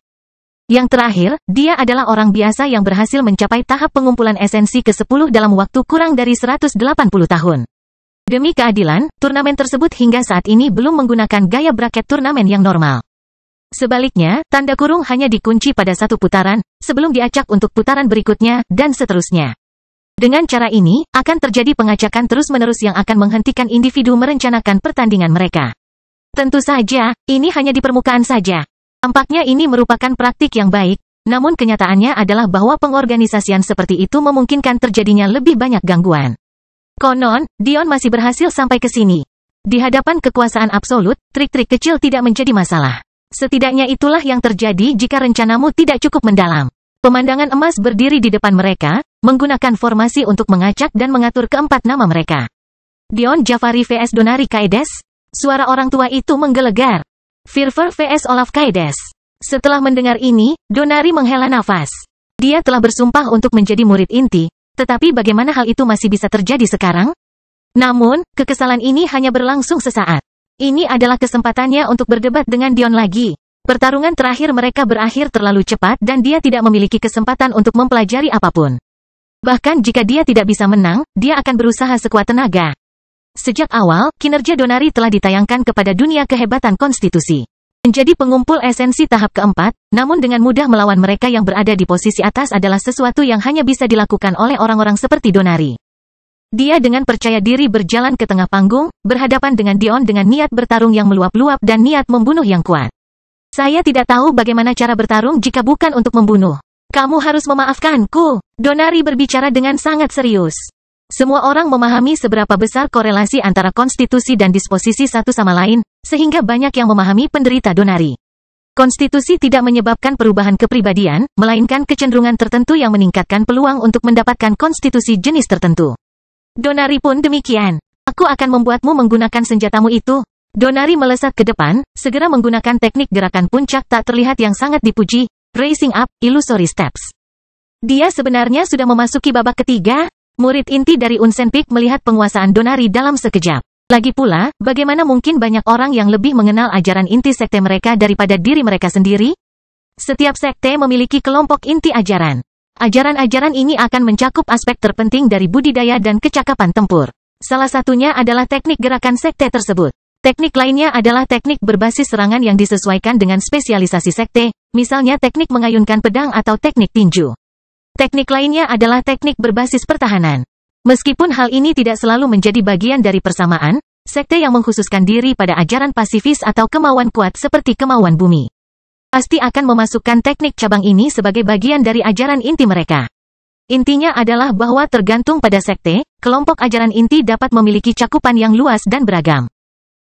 Yang terakhir, dia adalah orang biasa yang berhasil mencapai tahap pengumpulan esensi ke-10 dalam waktu kurang dari 180 tahun. Demi keadilan, turnamen tersebut hingga saat ini belum menggunakan gaya bracket turnamen yang normal. Sebaliknya, tanda kurung hanya dikunci pada 1 putaran, sebelum diacak untuk putaran berikutnya, dan seterusnya. Dengan cara ini, akan terjadi pengacakan terus-menerus yang akan menghentikan individu merencanakan pertandingan mereka. Tentu saja, ini hanya di permukaan saja. Tampaknya ini merupakan praktik yang baik, namun kenyataannya adalah bahwa pengorganisasian seperti itu memungkinkan terjadinya lebih banyak gangguan. Konon, Dion masih berhasil sampai ke sini. Di hadapan kekuasaan absolut, trik-trik kecil tidak menjadi masalah. Setidaknya itulah yang terjadi jika rencanamu tidak cukup mendalam. Pemandangan emas berdiri di depan mereka, menggunakan formasi untuk mengacak dan mengatur keempat nama mereka. Dion Jafari vs Donari Kaides? Suara orang tua itu menggelegar. Firver vs Olaf Kaides. Setelah mendengar ini, Donari menghela nafas. Dia telah bersumpah untuk menjadi murid inti, tetapi bagaimana hal itu masih bisa terjadi sekarang? Namun, kekesalan ini hanya berlangsung sesaat. Ini adalah kesempatannya untuk berdebat dengan Dion lagi. Pertarungan terakhir mereka berakhir terlalu cepat dan dia tidak memiliki kesempatan untuk mempelajari apapun. Bahkan jika dia tidak bisa menang, dia akan berusaha sekuat tenaga. Sejak awal, kinerja Donari telah ditayangkan kepada dunia kehebatan konstitusi. Menjadi pengumpul esensi tahap keempat, namun dengan mudah melawan mereka yang berada di posisi atas adalah sesuatu yang hanya bisa dilakukan oleh orang-orang seperti Donari. Dia dengan percaya diri berjalan ke tengah panggung, berhadapan dengan Dion dengan niat bertarung yang meluap-luap dan niat membunuh yang kuat. Saya tidak tahu bagaimana cara bertarung jika bukan untuk membunuh. Kamu harus memaafkanku. Donari berbicara dengan sangat serius. Semua orang memahami seberapa besar korelasi antara konstitusi dan disposisi satu sama lain, sehingga banyak yang memahami penderita Donari. Konstitusi tidak menyebabkan perubahan kepribadian, melainkan kecenderungan tertentu yang meningkatkan peluang untuk mendapatkan konstitusi jenis tertentu. Donari pun demikian. Aku akan membuatmu menggunakan senjatamu itu. Donari melesat ke depan, segera menggunakan teknik gerakan puncak tak terlihat yang sangat dipuji, Raising Up, Illusory Steps. Dia sebenarnya sudah memasuki babak ketiga. Murid inti dari Unsen Peak melihat penguasaan Donari dalam sekejap. Lagi pula, bagaimana mungkin banyak orang yang lebih mengenal ajaran inti sekte mereka daripada diri mereka sendiri? Setiap sekte memiliki kelompok inti ajaran. Ajaran-ajaran ini akan mencakup aspek terpenting dari budidaya dan kecakapan tempur. Salah satunya adalah teknik gerakan sekte tersebut. Teknik lainnya adalah teknik berbasis serangan yang disesuaikan dengan spesialisasi sekte, misalnya teknik mengayunkan pedang atau teknik tinju. Teknik lainnya adalah teknik berbasis pertahanan. Meskipun hal ini tidak selalu menjadi bagian dari persamaan, sekte yang mengkhususkan diri pada ajaran pasifis atau kemauan kuat seperti kemauan bumi. pasti akan memasukkan teknik cabang ini sebagai bagian dari ajaran inti mereka. Intinya adalah bahwa tergantung pada sekte, kelompok ajaran inti dapat memiliki cakupan yang luas dan beragam.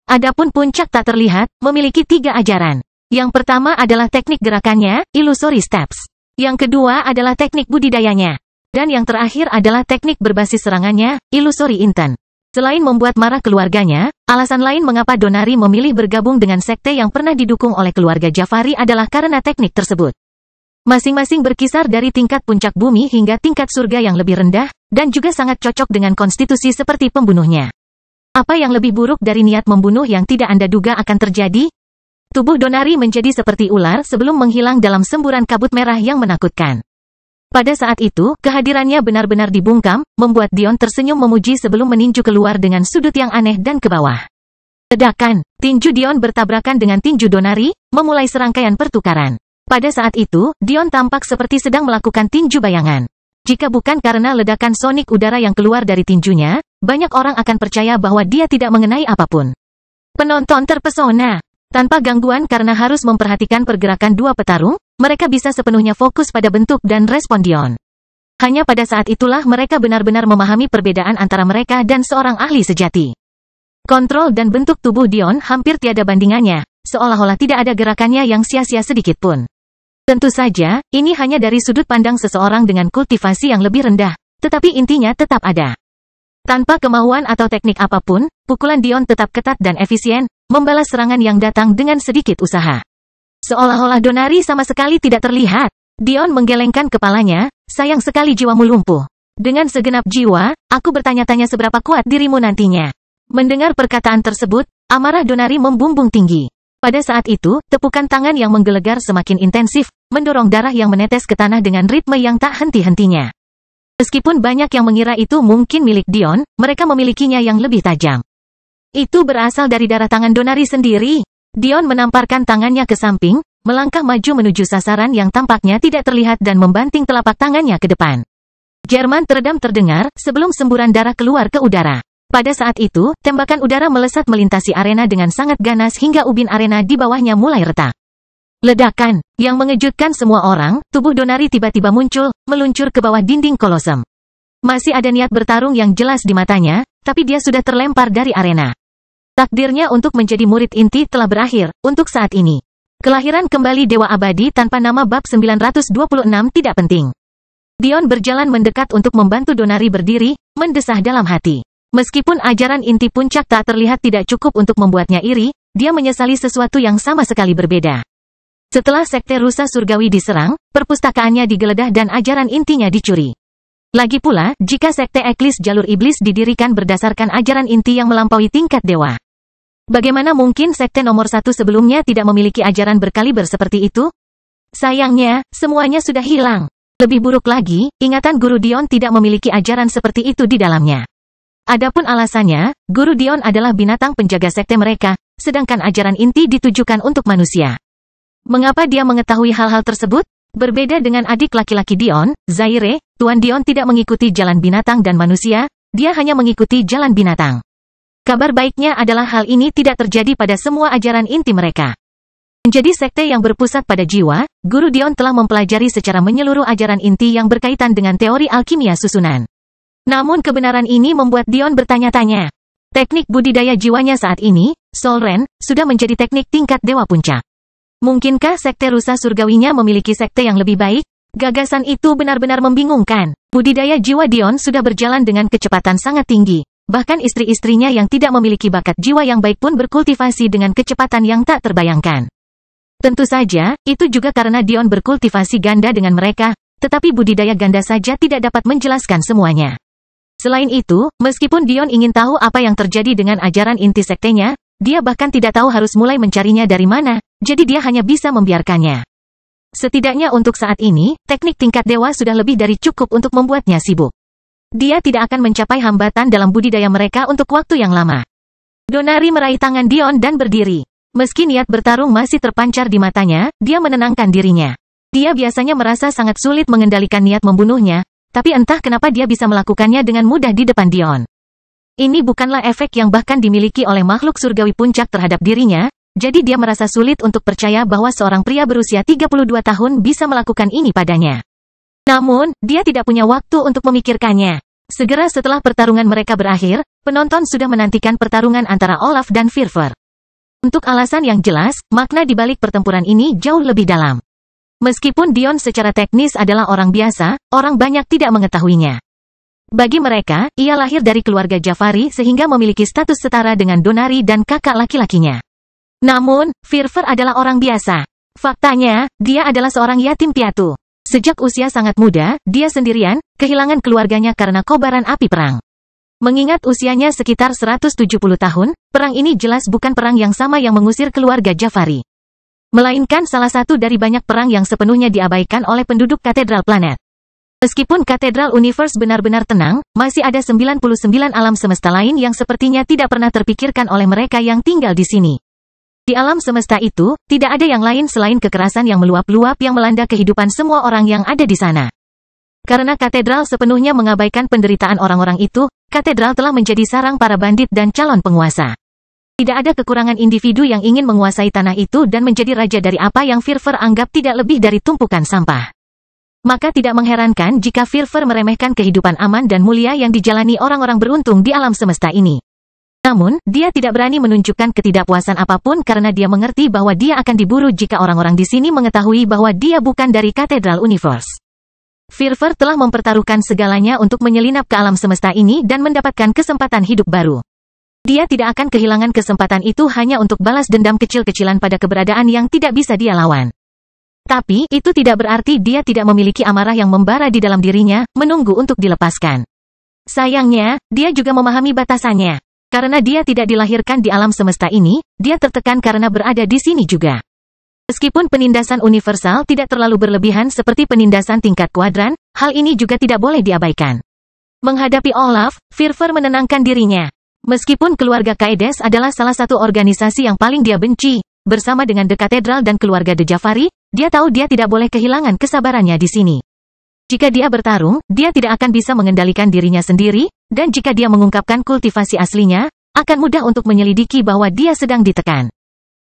Adapun puncak tak terlihat, memiliki 3 ajaran. Yang pertama adalah teknik gerakannya, illusory steps. Yang kedua adalah teknik budidayanya. Dan yang terakhir adalah teknik berbasis serangannya, illusory intent. Selain membuat marah keluarganya, alasan lain mengapa Donari memilih bergabung dengan sekte yang pernah didukung oleh keluarga Jafari adalah karena teknik tersebut. Masing-masing berkisar dari tingkat puncak bumi hingga tingkat surga yang lebih rendah, dan juga sangat cocok dengan konstitusi seperti pembunuhnya. Apa yang lebih buruk dari niat membunuh yang tidak Anda duga akan terjadi? Tubuh Donari menjadi seperti ular sebelum menghilang dalam semburan kabut merah yang menakutkan. Pada saat itu, kehadirannya benar-benar dibungkam, membuat Dion tersenyum memuji sebelum meninju keluar dengan sudut yang aneh dan ke bawah. Ledakan, tinju Dion bertabrakan dengan tinju Donari, memulai serangkaian pertukaran. Pada saat itu, Dion tampak seperti sedang melakukan tinju bayangan. Jika bukan karena ledakan sonik udara yang keluar dari tinjunya, banyak orang akan percaya bahwa dia tidak mengenai apapun. Penonton terpesona. Tanpa gangguan karena harus memperhatikan pergerakan dua petarung, mereka bisa sepenuhnya fokus pada bentuk dan respon Dion. Hanya pada saat itulah mereka benar-benar memahami perbedaan antara mereka dan seorang ahli sejati. Kontrol dan bentuk tubuh Dion hampir tiada bandingannya, seolah-olah tidak ada gerakannya yang sia-sia sedikit pun. Tentu saja, ini hanya dari sudut pandang seseorang dengan kultivasi yang lebih rendah, tetapi intinya tetap ada. Tanpa kemauan atau teknik apapun, pukulan Dion tetap ketat dan efisien, membalas serangan yang datang dengan sedikit usaha. Seolah-olah Donari sama sekali tidak terlihat. Dion menggelengkan kepalanya, sayang sekali jiwamu lumpuh. Dengan segenap jiwa, aku bertanya-tanya seberapa kuat dirimu nantinya. Mendengar perkataan tersebut, amarah Donari membumbung tinggi. Pada saat itu, tepukan tangan yang menggelegar semakin intensif, mendorong darah yang menetes ke tanah dengan ritme yang tak henti-hentinya. Meskipun banyak yang mengira itu mungkin milik Dion, mereka memilikinya yang lebih tajam. Itu berasal dari darah tangan Donari sendiri. Dion menamparkan tangannya ke samping, melangkah maju menuju sasaran yang tampaknya tidak terlihat dan membanting telapak tangannya ke depan. Jerman teredam terdengar, sebelum semburan darah keluar ke udara. Pada saat itu, tembakan udara melesat melintasi arena dengan sangat ganas hingga ubin arena di bawahnya mulai retak. Ledakan, yang mengejutkan semua orang, tubuh Donari tiba-tiba muncul, meluncur ke bawah dinding kolosem. Masih ada niat bertarung yang jelas di matanya, tapi dia sudah terlempar dari arena. Takdirnya untuk menjadi murid inti telah berakhir, untuk saat ini. Kelahiran kembali Dewa Abadi tanpa nama bab 926 tidak penting. Dion berjalan mendekat untuk membantu Donari berdiri, mendesah dalam hati. Meskipun ajaran inti puncak tak terlihat tidak cukup untuk membuatnya iri, dia menyesali sesuatu yang sama sekali berbeda. Setelah sekte rusa surgawi diserang, perpustakaannya digeledah dan ajaran intinya dicuri. Lagi pula, jika sekte Eklis Jalur Iblis didirikan berdasarkan ajaran inti yang melampaui tingkat dewa, bagaimana mungkin sekte nomor 1 sebelumnya tidak memiliki ajaran berkaliber seperti itu? Sayangnya, semuanya sudah hilang. Lebih buruk lagi, ingatan Guru Dion tidak memiliki ajaran seperti itu di dalamnya. Adapun alasannya, Guru Dion adalah binatang penjaga sekte mereka, sedangkan ajaran inti ditujukan untuk manusia. Mengapa dia mengetahui hal-hal tersebut? Berbeda dengan adik laki-laki Dion, Zaire, Tuan Dion tidak mengikuti jalan binatang dan manusia, dia hanya mengikuti jalan binatang. Kabar baiknya adalah hal ini tidak terjadi pada semua ajaran inti mereka. Menjadi sekte yang berpusat pada jiwa, Guru Dion telah mempelajari secara menyeluruh ajaran inti yang berkaitan dengan teori alkimia susunan. Namun kebenaran ini membuat Dion bertanya-tanya. Teknik budidaya jiwanya saat ini, Solren, sudah menjadi teknik tingkat dewa puncak. Mungkinkah sekte rusa surgawinya memiliki sekte yang lebih baik? Gagasan itu benar-benar membingungkan. Budidaya jiwa Dion sudah berjalan dengan kecepatan sangat tinggi. Bahkan istri-istrinya yang tidak memiliki bakat jiwa yang baik pun berkultivasi dengan kecepatan yang tak terbayangkan. Tentu saja, itu juga karena Dion berkultivasi ganda dengan mereka, tetapi budidaya ganda saja tidak dapat menjelaskan semuanya. Selain itu, meskipun Dion ingin tahu apa yang terjadi dengan ajaran inti sektenya, dia bahkan tidak tahu harus mulai mencarinya dari mana, jadi dia hanya bisa membiarkannya. Setidaknya untuk saat ini, teknik tingkat dewa sudah lebih dari cukup untuk membuatnya sibuk. Dia tidak akan mencapai hambatan dalam budidaya mereka untuk waktu yang lama. Donari meraih tangan Dion dan berdiri. Meski niat bertarung masih terpancar di matanya, dia menenangkan dirinya. Dia biasanya merasa sangat sulit mengendalikan niat membunuhnya, tapi entah kenapa dia bisa melakukannya dengan mudah di depan Dion. Ini bukanlah efek yang bahkan dimiliki oleh makhluk surgawi puncak terhadap dirinya, jadi dia merasa sulit untuk percaya bahwa seorang pria berusia 32 tahun bisa melakukan ini padanya. Namun, dia tidak punya waktu untuk memikirkannya. Segera setelah pertarungan mereka berakhir, penonton sudah menantikan pertarungan antara Olaf dan Firfir. Untuk alasan yang jelas, makna di balik pertempuran ini jauh lebih dalam. Meskipun Dion secara teknis adalah orang biasa, orang banyak tidak mengetahuinya. Bagi mereka, ia lahir dari keluarga Jafari sehingga memiliki status setara dengan Donari dan kakak laki-lakinya. Namun, Firfir adalah orang biasa. Faktanya, dia adalah seorang yatim piatu. Sejak usia sangat muda, dia sendirian, kehilangan keluarganya karena kobaran api perang. Mengingat usianya sekitar 170 tahun, perang ini jelas bukan perang yang sama yang mengusir keluarga Jafari. Melainkan salah satu dari banyak perang yang sepenuhnya diabaikan oleh penduduk katedral planet. Meskipun katedral universe benar-benar tenang, masih ada 99 alam semesta lain yang sepertinya tidak pernah terpikirkan oleh mereka yang tinggal di sini. Di alam semesta itu, tidak ada yang lain selain kekerasan yang meluap-luap yang melanda kehidupan semua orang yang ada di sana. Karena katedral sepenuhnya mengabaikan penderitaan orang-orang itu, katedral telah menjadi sarang para bandit dan calon penguasa. Tidak ada kekurangan individu yang ingin menguasai tanah itu dan menjadi raja dari apa yang Firfir anggap tidak lebih dari tumpukan sampah. Maka tidak mengherankan jika Firfir meremehkan kehidupan aman dan mulia yang dijalani orang-orang beruntung di alam semesta ini. Namun, dia tidak berani menunjukkan ketidakpuasan apapun karena dia mengerti bahwa dia akan diburu jika orang-orang di sini mengetahui bahwa dia bukan dari katedral universe. Firfir telah mempertaruhkan segalanya untuk menyelinap ke alam semesta ini dan mendapatkan kesempatan hidup baru. Dia tidak akan kehilangan kesempatan itu hanya untuk balas dendam kecil-kecilan pada keberadaan yang tidak bisa dia lawan. Tapi, itu tidak berarti dia tidak memiliki amarah yang membara di dalam dirinya, menunggu untuk dilepaskan. Sayangnya, dia juga memahami batasannya. Karena dia tidak dilahirkan di alam semesta ini, dia tertekan karena berada di sini juga. Meskipun penindasan universal tidak terlalu berlebihan seperti penindasan tingkat kuadran, hal ini juga tidak boleh diabaikan. Menghadapi Olaf, Firfir menenangkan dirinya. Meskipun keluarga Kaides adalah salah satu organisasi yang paling dia benci, bersama dengan The Cathedral dan keluarga The Jafari, dia tahu dia tidak boleh kehilangan kesabarannya di sini. Jika dia bertarung, dia tidak akan bisa mengendalikan dirinya sendiri, dan jika dia mengungkapkan kultivasi aslinya, akan mudah untuk menyelidiki bahwa dia sedang ditekan.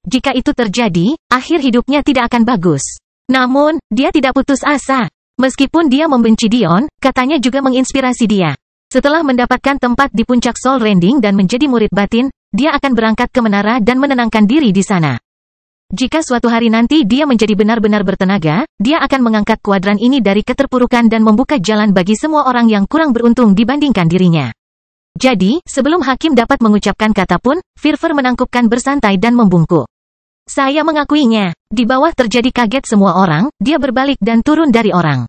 Jika itu terjadi, akhir hidupnya tidak akan bagus. Namun, dia tidak putus asa. Meskipun dia membenci Dion, katanya juga menginspirasi dia. Setelah mendapatkan tempat di puncak Soul Rending dan menjadi murid batin, dia akan berangkat ke menara dan menenangkan diri di sana. Jika suatu hari nanti dia menjadi benar-benar bertenaga, dia akan mengangkat kuadran ini dari keterpurukan dan membuka jalan bagi semua orang yang kurang beruntung dibandingkan dirinya. Jadi, sebelum hakim dapat mengucapkan kata pun, Firfir menangkupkan bersantai dan membungkuk. Saya mengakuinya. Di bawah terjadi kaget semua orang, dia berbalik dan turun dari orang.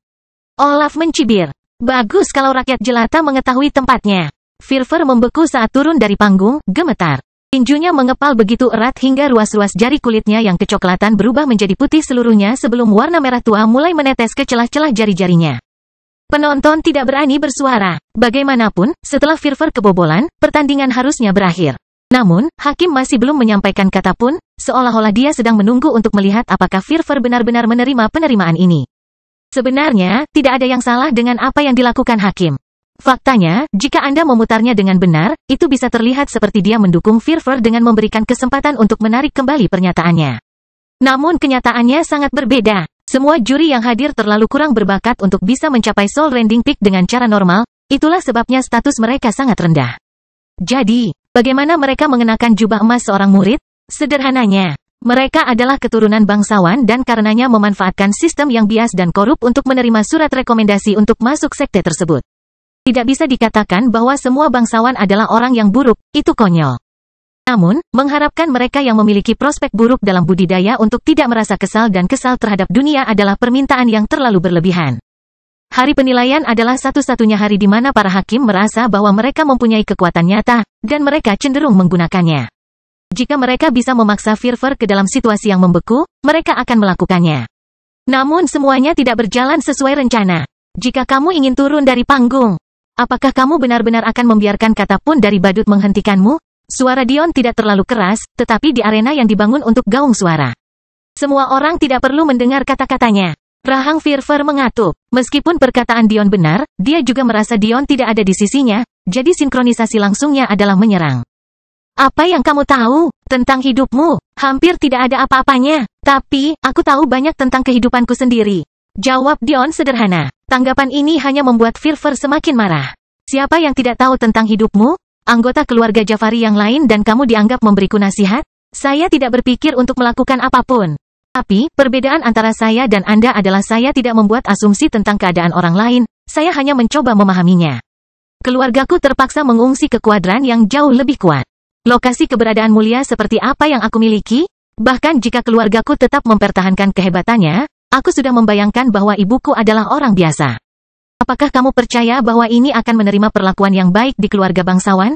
Olaf mencibir. Bagus kalau rakyat jelata mengetahui tempatnya. Firfir membeku saat turun dari panggung, gemetar. Tinjunya mengepal begitu erat hingga ruas-ruas jari kulitnya yang kecoklatan berubah menjadi putih seluruhnya sebelum warna merah tua mulai menetes ke celah-celah jari-jarinya. Penonton tidak berani bersuara. Bagaimanapun, setelah Firfir kebobolan, pertandingan harusnya berakhir. Namun, hakim masih belum menyampaikan kata pun, seolah-olah dia sedang menunggu untuk melihat apakah Firfir benar-benar menerima penerimaan ini. Sebenarnya, tidak ada yang salah dengan apa yang dilakukan hakim. Faktanya, jika Anda memutarnya dengan benar, itu bisa terlihat seperti dia mendukung Firfir dengan memberikan kesempatan untuk menarik kembali pernyataannya. Namun kenyataannya sangat berbeda. Semua juri yang hadir terlalu kurang berbakat untuk bisa mencapai Soul Rending Peak dengan cara normal, itulah sebabnya status mereka sangat rendah. Jadi, bagaimana mereka mengenakan jubah emas seorang murid? Sederhananya, mereka adalah keturunan bangsawan dan karenanya memanfaatkan sistem yang bias dan korup untuk menerima surat rekomendasi untuk masuk sekte tersebut. Tidak bisa dikatakan bahwa semua bangsawan adalah orang yang buruk, itu konyol. Namun, mengharapkan mereka yang memiliki prospek buruk dalam budidaya untuk tidak merasa kesal dan kesal terhadap dunia adalah permintaan yang terlalu berlebihan. Hari penilaian adalah satu-satunya hari di mana para hakim merasa bahwa mereka mempunyai kekuatan nyata, dan mereka cenderung menggunakannya. Jika mereka bisa memaksa Firfir ke dalam situasi yang membeku, mereka akan melakukannya. Namun semuanya tidak berjalan sesuai rencana. Jika kamu ingin turun dari panggung, apakah kamu benar-benar akan membiarkan kata pun dari badut menghentikanmu? Suara Dion tidak terlalu keras, tetapi di arena yang dibangun untuk gaung suara. Semua orang tidak perlu mendengar kata-katanya. Rahang Firfir mengatup. Meskipun perkataan Dion benar, dia juga merasa Dion tidak ada di sisinya, jadi sinkronisasi langsungnya adalah menyerang. Apa yang kamu tahu tentang hidupmu? Hampir tidak ada apa-apanya. Tapi, aku tahu banyak tentang kehidupanku sendiri. Jawab Dion sederhana. Tanggapan ini hanya membuat Firfir semakin marah. Siapa yang tidak tahu tentang hidupmu? Anggota keluarga Jafari yang lain dan kamu dianggap memberiku nasihat? Saya tidak berpikir untuk melakukan apapun. Tapi, perbedaan antara saya dan Anda adalah saya tidak membuat asumsi tentang keadaan orang lain, saya hanya mencoba memahaminya. Keluargaku terpaksa mengungsi ke kuadran yang jauh lebih kuat. Lokasi keberadaan mulia seperti apa yang aku miliki? Bahkan jika keluargaku tetap mempertahankan kehebatannya, aku sudah membayangkan bahwa ibuku adalah orang biasa. Apakah kamu percaya bahwa ini akan menerima perlakuan yang baik di keluarga bangsawan?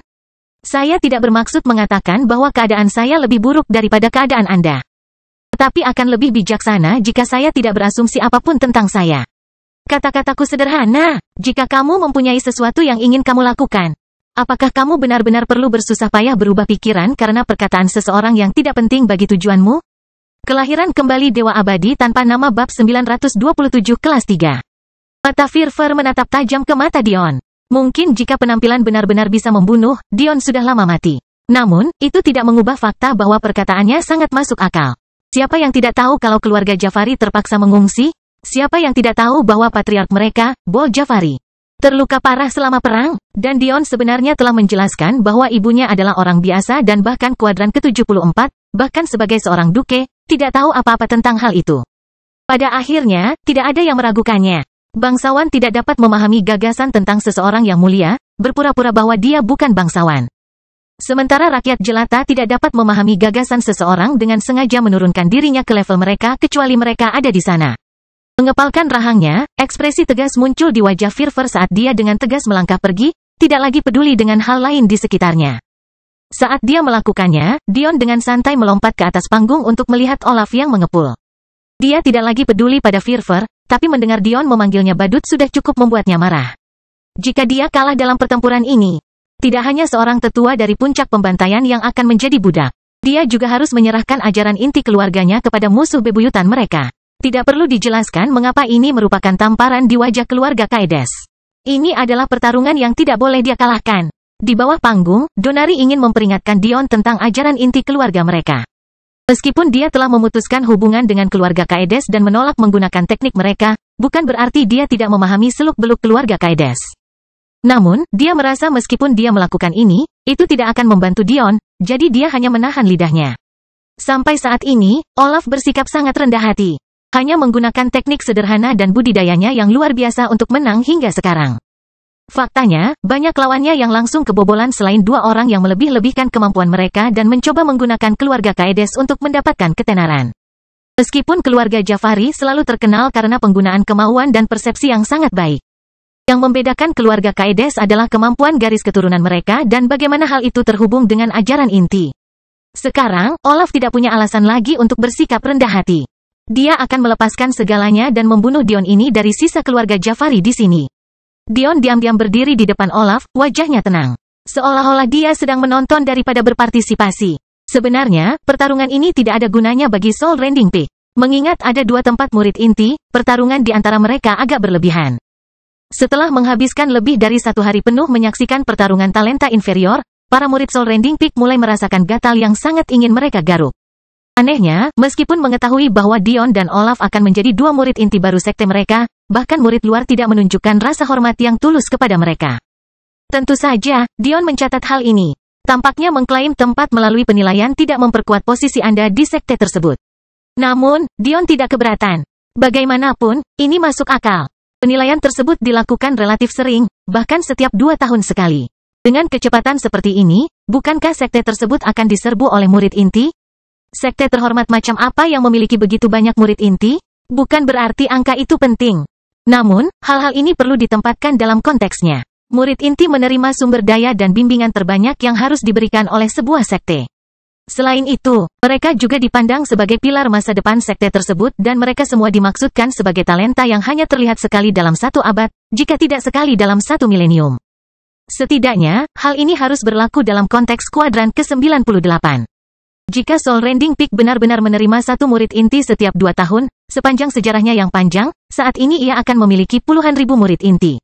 Saya tidak bermaksud mengatakan bahwa keadaan saya lebih buruk daripada keadaan Anda. Tetapi akan lebih bijaksana jika saya tidak berasumsi apapun tentang saya. Kata-kataku sederhana, jika kamu mempunyai sesuatu yang ingin kamu lakukan, apakah kamu benar-benar perlu bersusah payah berubah pikiran karena perkataan seseorang yang tidak penting bagi tujuanmu? Kelahiran kembali Dewa Abadi tanpa nama bab 927 kelas 3. Mata Firfir menatap tajam ke mata Dion. Mungkin jika penampilan benar-benar bisa membunuh, Dion sudah lama mati. Namun, itu tidak mengubah fakta bahwa perkataannya sangat masuk akal. Siapa yang tidak tahu kalau keluarga Jafari terpaksa mengungsi? Siapa yang tidak tahu bahwa patriark mereka, Bol Jafari, terluka parah selama perang? Dan Dion sebenarnya telah menjelaskan bahwa ibunya adalah orang biasa dan bahkan kuadran ke-74, bahkan sebagai seorang duke, tidak tahu apa-apa tentang hal itu. Pada akhirnya, tidak ada yang meragukannya. Bangsawan tidak dapat memahami gagasan tentang seseorang yang mulia, berpura-pura bahwa dia bukan bangsawan. Sementara rakyat jelata tidak dapat memahami gagasan seseorang dengan sengaja menurunkan dirinya ke level mereka kecuali mereka ada di sana. Mengepalkan rahangnya, ekspresi tegas muncul di wajah Firfir saat dia dengan tegas melangkah pergi, tidak lagi peduli dengan hal lain di sekitarnya. Saat dia melakukannya, Dion dengan santai melompat ke atas panggung untuk melihat Olaf yang mengepul. Dia tidak lagi peduli pada Firfir, tapi mendengar Dion memanggilnya badut sudah cukup membuatnya marah. Jika dia kalah dalam pertempuran ini, tidak hanya seorang tetua dari puncak pembantaian yang akan menjadi budak, dia juga harus menyerahkan ajaran inti keluarganya kepada musuh bebuyutan mereka. Tidak perlu dijelaskan mengapa ini merupakan tamparan di wajah keluarga Kaides. Ini adalah pertarungan yang tidak boleh dia kalahkan. Di bawah panggung, Donari ingin memperingatkan Dion tentang ajaran inti keluarga mereka. Meskipun dia telah memutuskan hubungan dengan keluarga Kaides dan menolak menggunakan teknik mereka, bukan berarti dia tidak memahami seluk-beluk keluarga Kaides. Namun, dia merasa meskipun dia melakukan ini, itu tidak akan membantu Dion, jadi dia hanya menahan lidahnya. Sampai saat ini, Olaf bersikap sangat rendah hati. Hanya menggunakan teknik sederhana dan budidayanya yang luar biasa untuk menang hingga sekarang. Faktanya, banyak lawannya yang langsung kebobolan selain dua orang yang melebih-lebihkan kemampuan mereka dan mencoba menggunakan keluarga Kaides untuk mendapatkan ketenaran. Meskipun keluarga Jafari selalu terkenal karena penggunaan kemauan dan persepsi yang sangat baik. Yang membedakan keluarga Kaides adalah kemampuan garis keturunan mereka dan bagaimana hal itu terhubung dengan ajaran inti. Sekarang, Olaf tidak punya alasan lagi untuk bersikap rendah hati. Dia akan melepaskan segalanya dan membunuh Dion ini dari sisa keluarga Jafari di sini. Dion diam-diam berdiri di depan Olaf, wajahnya tenang. Seolah-olah dia sedang menonton daripada berpartisipasi. Sebenarnya, pertarungan ini tidak ada gunanya bagi Soul Rending Peak. Mengingat ada dua tempat murid inti, pertarungan di antara mereka agak berlebihan. Setelah menghabiskan lebih dari 1 hari penuh menyaksikan pertarungan talenta inferior, para murid Soul Rending Peak mulai merasakan gatal yang sangat ingin mereka garuk. Anehnya, meskipun mengetahui bahwa Dion dan Olaf akan menjadi dua murid inti baru sekte mereka, bahkan murid luar tidak menunjukkan rasa hormat yang tulus kepada mereka. Tentu saja, Dion mencatat hal ini. Tampaknya mengklaim tempat melalui penilaian tidak memperkuat posisi Anda di sekte tersebut. Namun, Dion tidak keberatan. Bagaimanapun, ini masuk akal. Penilaian tersebut dilakukan relatif sering, bahkan setiap 2 tahun sekali. Dengan kecepatan seperti ini, bukankah sekte tersebut akan diserbu oleh murid inti? Sekte terhormat macam apa yang memiliki begitu banyak murid inti? Bukan berarti angka itu penting. Namun, hal-hal ini perlu ditempatkan dalam konteksnya. Murid inti menerima sumber daya dan bimbingan terbanyak yang harus diberikan oleh sebuah sekte. Selain itu, mereka juga dipandang sebagai pilar masa depan sekte tersebut dan mereka semua dimaksudkan sebagai talenta yang hanya terlihat sekali dalam 1 abad, jika tidak sekali dalam 1 milenium. Setidaknya, hal ini harus berlaku dalam konteks kuadran ke-98. Jika Soul Rending Peak benar-benar menerima 1 murid inti setiap 2 tahun, sepanjang sejarahnya yang panjang, saat ini ia akan memiliki puluhan ribu murid inti.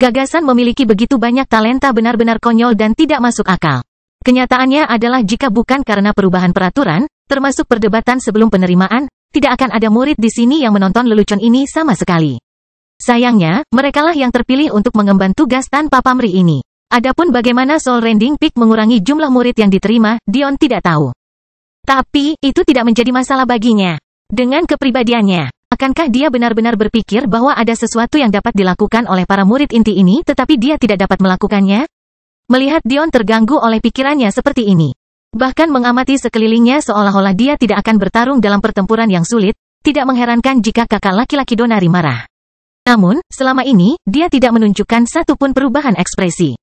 Gagasan memiliki begitu banyak talenta benar-benar konyol dan tidak masuk akal. Kenyataannya adalah jika bukan karena perubahan peraturan, termasuk perdebatan sebelum penerimaan, tidak akan ada murid di sini yang menonton lelucon ini sama sekali. Sayangnya, merekalah yang terpilih untuk mengemban tugas tanpa pamrih ini. Adapun bagaimana Soul Rending Peak mengurangi jumlah murid yang diterima, Dion tidak tahu. Tapi, itu tidak menjadi masalah baginya. Dengan kepribadiannya, akankah dia benar-benar berpikir bahwa ada sesuatu yang dapat dilakukan oleh para murid inti ini tetapi dia tidak dapat melakukannya? Melihat Dion terganggu oleh pikirannya seperti ini. Bahkan mengamati sekelilingnya seolah-olah dia tidak akan bertarung dalam pertempuran yang sulit, tidak mengherankan jika kakak laki-laki Donari marah. Namun, selama ini, dia tidak menunjukkan satupun perubahan ekspresi.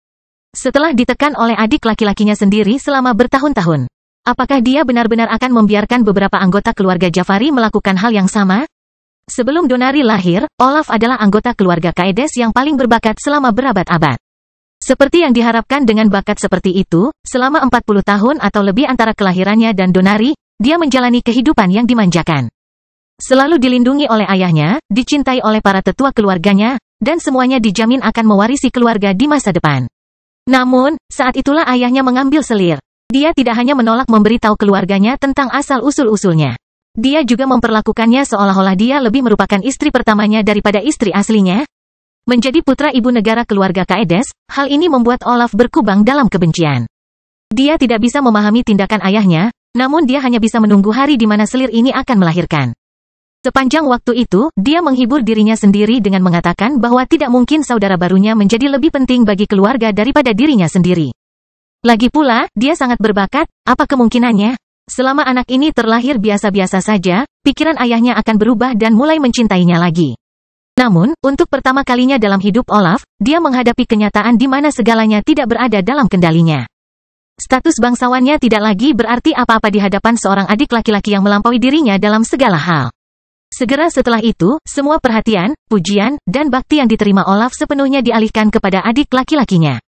Setelah ditekan oleh adik laki-lakinya sendiri selama bertahun-tahun. Apakah dia benar-benar akan membiarkan beberapa anggota keluarga Jafari melakukan hal yang sama? Sebelum Donari lahir, Olaf adalah anggota keluarga Kaedes yang paling berbakat selama berabad-abad. Seperti yang diharapkan dengan bakat seperti itu, selama 40 tahun atau lebih antara kelahirannya dan Donari, dia menjalani kehidupan yang dimanjakan. Selalu dilindungi oleh ayahnya, dicintai oleh para tetua keluarganya, dan semuanya dijamin akan mewarisi keluarga di masa depan. Namun, saat itulah ayahnya mengambil selir. Dia tidak hanya menolak memberitahu keluarganya tentang asal-usul-usulnya. Dia juga memperlakukannya seolah-olah dia lebih merupakan istri pertamanya daripada istri aslinya. Menjadi putra ibu negara keluarga Kaedes, hal ini membuat Olaf berkubang dalam kebencian. Dia tidak bisa memahami tindakan ayahnya, namun dia hanya bisa menunggu hari di mana selir ini akan melahirkan. Sepanjang waktu itu, dia menghibur dirinya sendiri dengan mengatakan bahwa tidak mungkin saudara barunya menjadi lebih penting bagi keluarga daripada dirinya sendiri. Lagi pula, dia sangat berbakat, apa kemungkinannya? Selama anak ini terlahir biasa-biasa saja, pikiran ayahnya akan berubah dan mulai mencintainya lagi. Namun, untuk pertama kalinya dalam hidup Olaf, dia menghadapi kenyataan di mana segalanya tidak berada dalam kendalinya. Status bangsawannya tidak lagi berarti apa-apa di hadapan seorang adik laki-laki yang melampaui dirinya dalam segala hal. Segera setelah itu, semua perhatian, pujian, dan bakti yang diterima Olaf sepenuhnya dialihkan kepada adik laki-lakinya.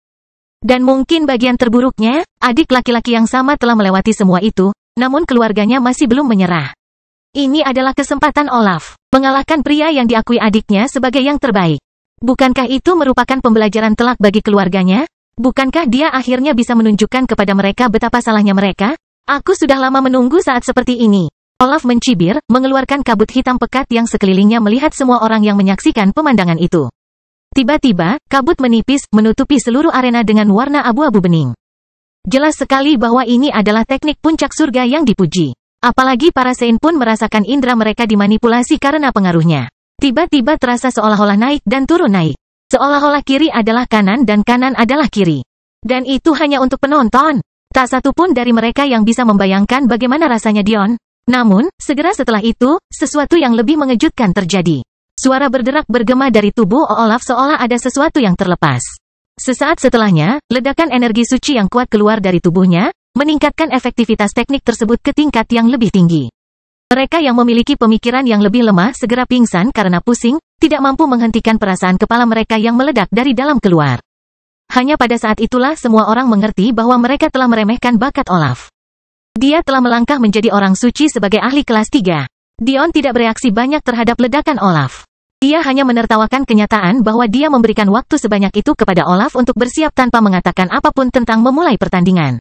Dan mungkin bagian terburuknya, adik laki-laki yang sama telah melewati semua itu, namun keluarganya masih belum menyerah. Ini adalah kesempatan Olaf, mengalahkan pria yang diakui adiknya sebagai yang terbaik. Bukankah itu merupakan pembelajaran telak bagi keluarganya? Bukankah dia akhirnya bisa menunjukkan kepada mereka betapa salahnya mereka? Aku sudah lama menunggu saat seperti ini. Olaf mencibir, mengeluarkan kabut hitam pekat yang sekelilingnya melihat semua orang yang menyaksikan pemandangan itu. Tiba-tiba, kabut menipis, menutupi seluruh arena dengan warna abu-abu bening. Jelas sekali bahwa ini adalah teknik puncak surga yang dipuji. Apalagi para Sein pun merasakan indera mereka dimanipulasi karena pengaruhnya. Tiba-tiba terasa seolah-olah naik dan turun naik. Seolah-olah kiri adalah kanan dan kanan adalah kiri. Dan itu hanya untuk penonton. Tak satu pun dari mereka yang bisa membayangkan bagaimana rasanya Dion. Namun, segera setelah itu, sesuatu yang lebih mengejutkan terjadi. Suara berderak bergema dari tubuh Olaf seolah ada sesuatu yang terlepas. Sesaat setelahnya, ledakan energi suci yang kuat keluar dari tubuhnya, meningkatkan efektivitas teknik tersebut ke tingkat yang lebih tinggi. Mereka yang memiliki pemikiran yang lebih lemah segera pingsan karena pusing, tidak mampu menghentikan perasaan kepala mereka yang meledak dari dalam keluar. Hanya pada saat itulah semua orang mengerti bahwa mereka telah meremehkan bakat Olaf. Dia telah melangkah menjadi orang suci sebagai ahli kelas 3. Dion tidak bereaksi banyak terhadap ledakan Olaf. Dia hanya menertawakan kenyataan bahwa dia memberikan waktu sebanyak itu kepada Olaf untuk bersiap tanpa mengatakan apapun tentang memulai pertandingan.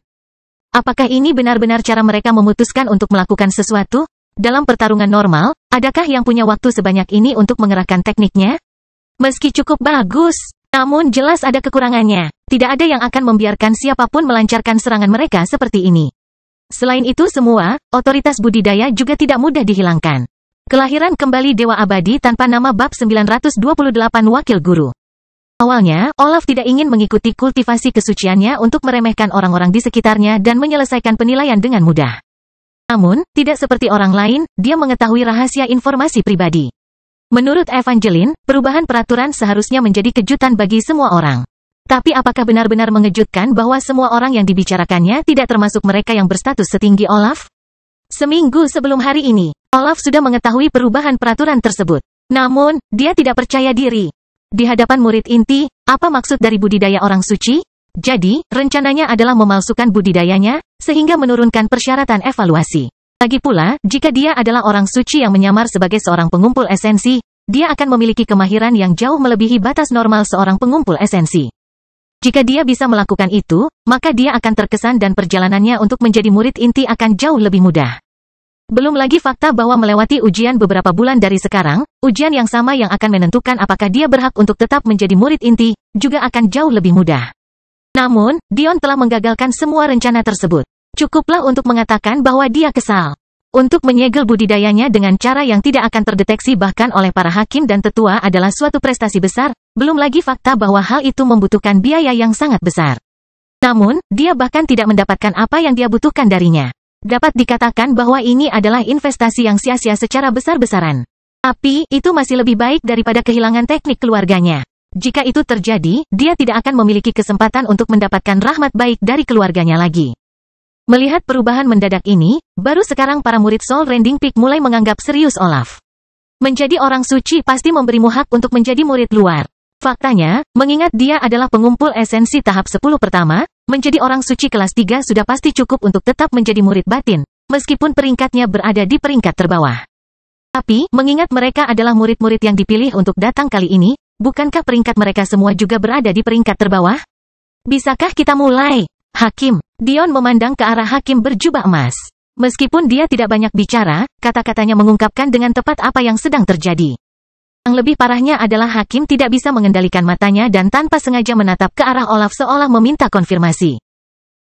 Apakah ini benar-benar cara mereka memutuskan untuk melakukan sesuatu? Dalam pertarungan normal, adakah yang punya waktu sebanyak ini untuk mengerahkan tekniknya? Meski cukup bagus, namun jelas ada kekurangannya. Tidak ada yang akan membiarkan siapapun melancarkan serangan mereka seperti ini. Selain itu semua, otoritas budidaya juga tidak mudah dihilangkan. Kelahiran kembali Dewa Abadi tanpa nama bab 928 Wakil Guru. Awalnya, Olaf tidak ingin mengikuti kultivasi kesuciannya untuk meremehkan orang-orang di sekitarnya dan menyelesaikan penilaian dengan mudah. Namun, tidak seperti orang lain, dia mengetahui rahasia informasi pribadi. Menurut Evangeline, perubahan peraturan seharusnya menjadi kejutan bagi semua orang. Tapi apakah benar-benar mengejutkan bahwa semua orang yang dibicarakannya tidak termasuk mereka yang berstatus setinggi Olaf? Seminggu sebelum hari ini, Olaf sudah mengetahui perubahan peraturan tersebut. Namun, dia tidak percaya diri. Di hadapan murid inti, apa maksud dari budidaya orang suci? Jadi, rencananya adalah memalsukan budidayanya, sehingga menurunkan persyaratan evaluasi. Lagi pula, jika dia adalah orang suci yang menyamar sebagai seorang pengumpul esensi, dia akan memiliki kemahiran yang jauh melebihi batas normal seorang pengumpul esensi. Jika dia bisa melakukan itu, maka dia akan terkesan dan perjalanannya untuk menjadi murid inti akan jauh lebih mudah. Belum lagi fakta bahwa melewati ujian beberapa bulan dari sekarang, ujian yang sama yang akan menentukan apakah dia berhak untuk tetap menjadi murid inti, juga akan jauh lebih mudah. Namun, Dion telah menggagalkan semua rencana tersebut. Cukuplah untuk mengatakan bahwa dia kesal. Untuk menyegel budidayanya dengan cara yang tidak akan terdeteksi bahkan oleh para hakim dan tetua adalah suatu prestasi besar, belum lagi fakta bahwa hal itu membutuhkan biaya yang sangat besar. Namun, dia bahkan tidak mendapatkan apa yang dia butuhkan darinya. Dapat dikatakan bahwa ini adalah investasi yang sia-sia secara besar-besaran. Tapi, itu masih lebih baik daripada kehilangan teknik keluarganya. Jika itu terjadi, dia tidak akan memiliki kesempatan untuk mendapatkan rahmat baik dari keluarganya lagi. Melihat perubahan mendadak ini, baru sekarang para murid Soul Rending Peak mulai menganggap serius Olaf. Menjadi orang suci pasti memberimu hak untuk menjadi murid luar. Faktanya, mengingat dia adalah pengumpul esensi tahap 10 pertama, menjadi orang suci kelas 3 sudah pasti cukup untuk tetap menjadi murid batin, meskipun peringkatnya berada di peringkat terbawah. Tapi, mengingat mereka adalah murid-murid yang dipilih untuk datang kali ini, bukankah peringkat mereka semua juga berada di peringkat terbawah? Bisakah kita mulai? Hakim. Dion memandang ke arah hakim berjubah emas. Meskipun dia tidak banyak bicara, kata-katanya mengungkapkan dengan tepat apa yang sedang terjadi. Yang lebih parahnya adalah hakim tidak bisa mengendalikan matanya dan tanpa sengaja menatap ke arah Olaf seolah meminta konfirmasi.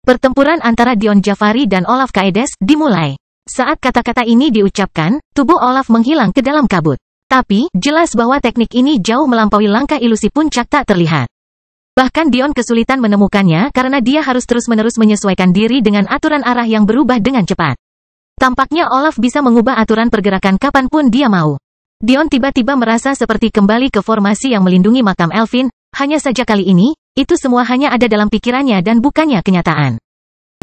Pertempuran antara Dion Jafari dan Olaf Kaedes dimulai. Saat kata-kata ini diucapkan, tubuh Olaf menghilang ke dalam kabut. Tapi, jelas bahwa teknik ini jauh melampaui langkah ilusi puncak tak terlihat. Bahkan Dion kesulitan menemukannya karena dia harus terus-menerus menyesuaikan diri dengan aturan arah yang berubah dengan cepat. Tampaknya Olaf bisa mengubah aturan pergerakan kapanpun dia mau. Dion tiba-tiba merasa seperti kembali ke formasi yang melindungi makam Elvin, hanya saja kali ini, itu semua hanya ada dalam pikirannya dan bukannya kenyataan.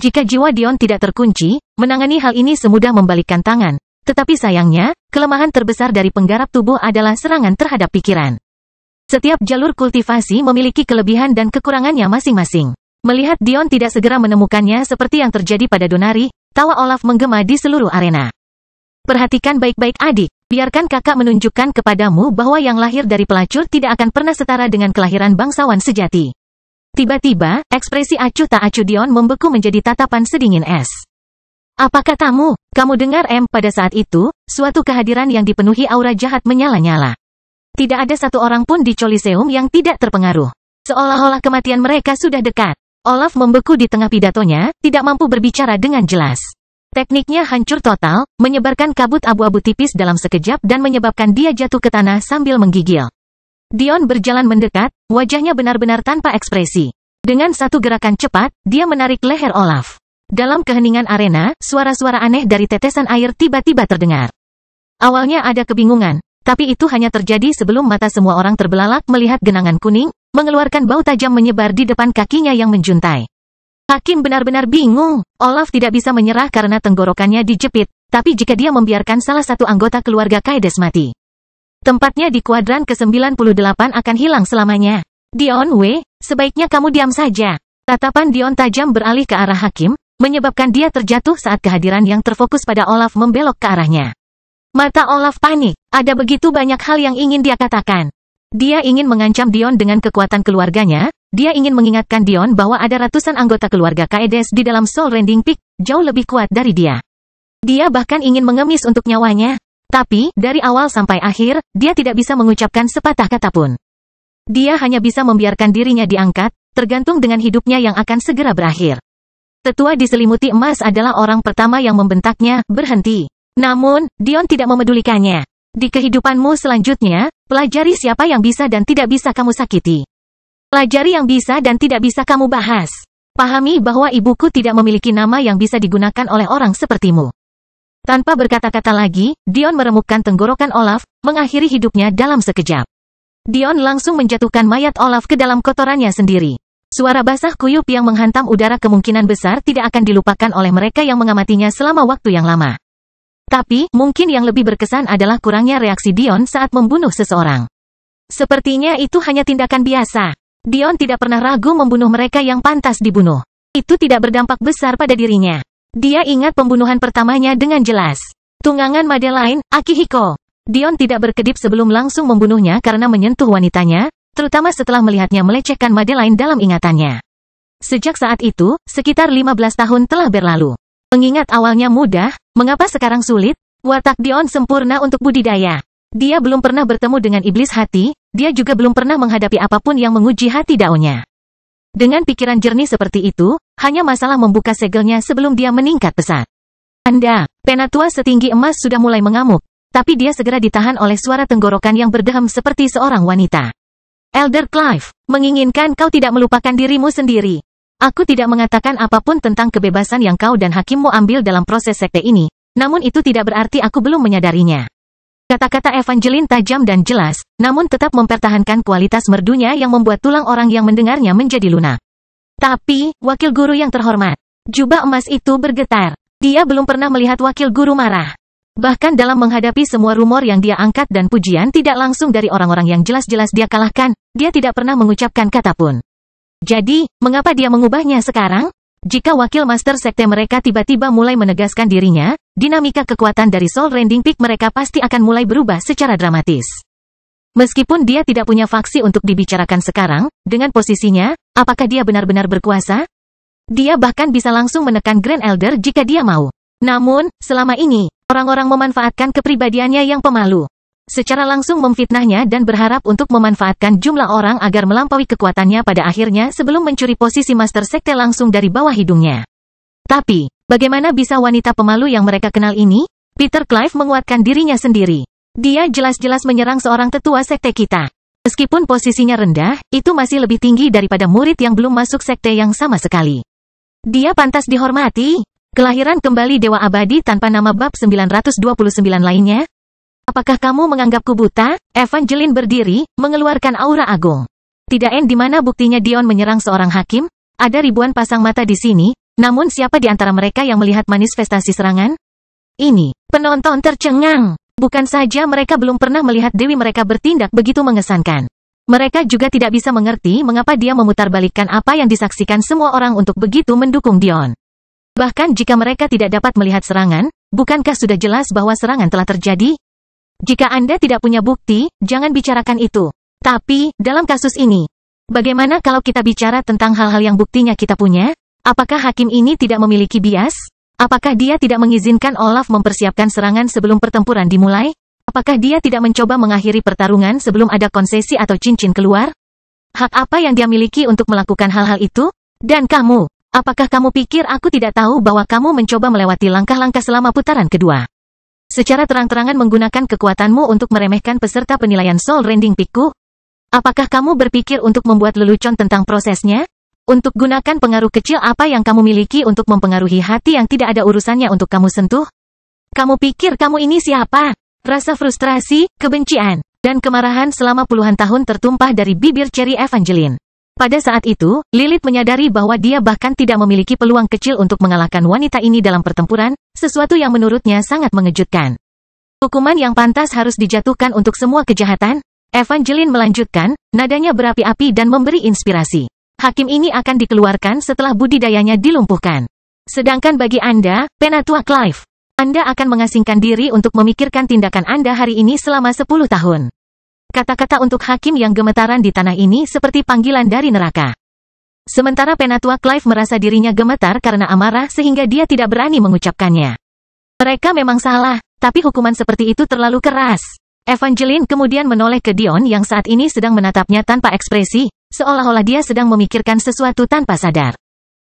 Jika jiwa Dion tidak terkunci, menangani hal ini semudah membalikkan tangan. Tetapi sayangnya, kelemahan terbesar dari penggarap tubuh adalah serangan terhadap pikiran. Setiap jalur kultivasi memiliki kelebihan dan kekurangannya masing-masing. Melihat Dion tidak segera menemukannya seperti yang terjadi pada Donari, tawa Olaf menggema di seluruh arena. Perhatikan baik-baik adik, biarkan kakak menunjukkan kepadamu bahwa yang lahir dari pelacur tidak akan pernah setara dengan kelahiran bangsawan sejati. Tiba-tiba, ekspresi acuh tak acuh Dion membeku menjadi tatapan sedingin es. Apa katamu? Kamu dengar pada saat itu, suatu kehadiran yang dipenuhi aura jahat menyala-nyala. Tidak ada satu orang pun di Coliseum yang tidak terpengaruh. Seolah-olah kematian mereka sudah dekat. Olaf membeku di tengah pidatonya, tidak mampu berbicara dengan jelas. Tekniknya hancur total, menyebarkan kabut abu-abu tipis dalam sekejap dan menyebabkan dia jatuh ke tanah sambil menggigil. Dion berjalan mendekat, wajahnya benar-benar tanpa ekspresi. Dengan satu gerakan cepat, dia menarik leher Olaf. Dalam keheningan arena, suara-suara aneh dari tetesan air tiba-tiba terdengar. Awalnya ada kebingungan. Tapi itu hanya terjadi sebelum mata semua orang terbelalak melihat genangan kuning, mengeluarkan bau tajam menyebar di depan kakinya yang menjuntai. Hakim benar-benar bingung. Olaf tidak bisa menyerah karena tenggorokannya dijepit, tapi jika dia membiarkan salah satu anggota keluarga Kaedes mati, tempatnya di kuadran ke-98 akan hilang selamanya. Dion sebaiknya kamu diam saja. Tatapan Dion tajam beralih ke arah hakim, menyebabkan dia terjatuh saat kehadiran yang terfokus pada Olaf membelok ke arahnya. Mata Olaf panik. Ada begitu banyak hal yang ingin dia katakan. Dia ingin mengancam Dion dengan kekuatan keluarganya. Dia ingin mengingatkan Dion bahwa ada ratusan anggota keluarga Kaedes di dalam Soul Rending Peak, jauh lebih kuat dari dia. Dia bahkan ingin mengemis untuk nyawanya. Tapi, dari awal sampai akhir, dia tidak bisa mengucapkan sepatah kata pun. Dia hanya bisa membiarkan dirinya diangkat, tergantung dengan hidupnya yang akan segera berakhir. Tetua diselimuti emas adalah orang pertama yang membentaknya, berhenti. Namun, Dion tidak memedulikannya. Di kehidupanmu selanjutnya, pelajari siapa yang bisa dan tidak bisa kamu sakiti. Pelajari yang bisa dan tidak bisa kamu bahas. Pahami bahwa ibuku tidak memiliki nama yang bisa digunakan oleh orang sepertimu. Tanpa berkata-kata lagi, Dion meremukkan tenggorokan Olaf, mengakhiri hidupnya dalam sekejap. Dion langsung menjatuhkan mayat Olaf ke dalam kotorannya sendiri. Suara basah kuyup yang menghantam udara kemungkinan besar tidak akan dilupakan oleh mereka yang mengamatinya selama waktu yang lama. Tapi, mungkin yang lebih berkesan adalah kurangnya reaksi Dion saat membunuh seseorang. Sepertinya itu hanya tindakan biasa. Dion tidak pernah ragu membunuh mereka yang pantas dibunuh. Itu tidak berdampak besar pada dirinya. Dia ingat pembunuhan pertamanya dengan jelas. Tunggangan Madeline, Akihiko. Dion tidak berkedip sebelum langsung membunuhnya karena menyentuh wanitanya, terutama setelah melihatnya melecehkan Madeline dalam ingatannya. Sejak saat itu, sekitar 15 tahun telah berlalu. Mengingat awalnya mudah, mengapa sekarang sulit? Watak Dion sempurna untuk budidaya. Dia belum pernah bertemu dengan iblis hati, dia juga belum pernah menghadapi apapun yang menguji hati Daonya. Dengan pikiran jernih seperti itu, hanya masalah membuka segelnya sebelum dia meningkat pesat. Anda, Penatua setinggi emas sudah mulai mengamuk, tapi dia segera ditahan oleh suara tenggorokan yang berdehem seperti seorang wanita. Elder Clive, menginginkan kau tidak melupakan dirimu sendiri. Aku tidak mengatakan apapun tentang kebebasan yang kau dan hakimmu ambil dalam proses sekte ini, namun itu tidak berarti aku belum menyadarinya. Kata-kata Evangeline tajam dan jelas, namun tetap mempertahankan kualitas merdunya yang membuat tulang orang yang mendengarnya menjadi lunak. Tapi, wakil guru yang terhormat, jubah emas itu bergetar. Dia belum pernah melihat wakil guru marah. Bahkan dalam menghadapi semua rumor yang dia angkat dan pujian tidak langsung dari orang-orang yang jelas-jelas dia kalahkan, dia tidak pernah mengucapkan kata pun. Jadi, mengapa dia mengubahnya sekarang? Jika wakil master sekte mereka tiba-tiba mulai menegaskan dirinya, dinamika kekuatan dari Soul Rending Peak mereka pasti akan mulai berubah secara dramatis. Meskipun dia tidak punya faksi untuk dibicarakan sekarang, dengan posisinya, apakah dia benar-benar berkuasa? Dia bahkan bisa langsung menekan Grand Elder jika dia mau. Namun, selama ini, orang-orang memanfaatkan kepribadiannya yang pemalu. Secara langsung memfitnahnya dan berharap untuk memanfaatkan jumlah orang agar melampaui kekuatannya pada akhirnya sebelum mencuri posisi master sekte langsung dari bawah hidungnya. Tapi, bagaimana bisa wanita pemalu yang mereka kenal ini? Peter Clive menguatkan dirinya sendiri. Dia jelas-jelas menyerang seorang tetua sekte kita. Meskipun posisinya rendah, itu masih lebih tinggi daripada murid yang belum masuk sekte yang sama sekali. Dia pantas dihormati. Kelahiran kembali Dewa Abadi tanpa nama bab 929 lainnya. Apakah kamu menganggapku buta? Evangeline berdiri, mengeluarkan aura agung. Tidak di mana buktinya Dion menyerang seorang hakim? Ada ribuan pasang mata di sini, namun siapa di antara mereka yang melihat manifestasi serangan? Ini, penonton tercengang. Bukan saja mereka belum pernah melihat dewi mereka bertindak begitu mengesankan. Mereka juga tidak bisa mengerti mengapa dia memutarbalikkan apa yang disaksikan semua orang untuk begitu mendukung Dion. Bahkan jika mereka tidak dapat melihat serangan, bukankah sudah jelas bahwa serangan telah terjadi? Jika Anda tidak punya bukti, jangan bicarakan itu. Tapi, dalam kasus ini, bagaimana kalau kita bicara tentang hal-hal yang buktinya kita punya? Apakah hakim ini tidak memiliki bias? Apakah dia tidak mengizinkan Olaf mempersiapkan serangan sebelum pertempuran dimulai? Apakah dia tidak mencoba mengakhiri pertarungan sebelum ada konsesi atau cincin keluar? Hak apa yang dia miliki untuk melakukan hal-hal itu? Dan kamu, apakah kamu pikir aku tidak tahu bahwa kamu mencoba melewati langkah-langkah selama putaran kedua? Secara terang-terangan menggunakan kekuatanmu untuk meremehkan peserta penilaian Soul Rending Peak-ku? Apakah kamu berpikir untuk membuat lelucon tentang prosesnya? Untuk gunakan pengaruh kecil apa yang kamu miliki untuk mempengaruhi hati yang tidak ada urusannya untuk kamu sentuh? Kamu pikir kamu ini siapa? Rasa frustrasi, kebencian, dan kemarahan selama puluhan tahun tertumpah dari bibir Cherry Evangeline. Pada saat itu, Lilith menyadari bahwa dia bahkan tidak memiliki peluang kecil untuk mengalahkan wanita ini dalam pertempuran, sesuatu yang menurutnya sangat mengejutkan. Hukuman yang pantas harus dijatuhkan untuk semua kejahatan? Evangeline melanjutkan, nadanya berapi-api dan memberi inspirasi. Hakim ini akan dikeluarkan setelah budidayanya dilumpuhkan. Sedangkan bagi Anda, Penatua Clive, Anda akan mengasingkan diri untuk memikirkan tindakan Anda hari ini selama 10 tahun. Kata-kata untuk hakim yang gemetaran di tanah ini seperti panggilan dari neraka. Sementara Penatua Clive merasa dirinya gemetar karena amarah sehingga dia tidak berani mengucapkannya. Mereka memang salah, tapi hukuman seperti itu terlalu keras. Evangeline kemudian menoleh ke Dion yang saat ini sedang menatapnya tanpa ekspresi, seolah-olah dia sedang memikirkan sesuatu tanpa sadar.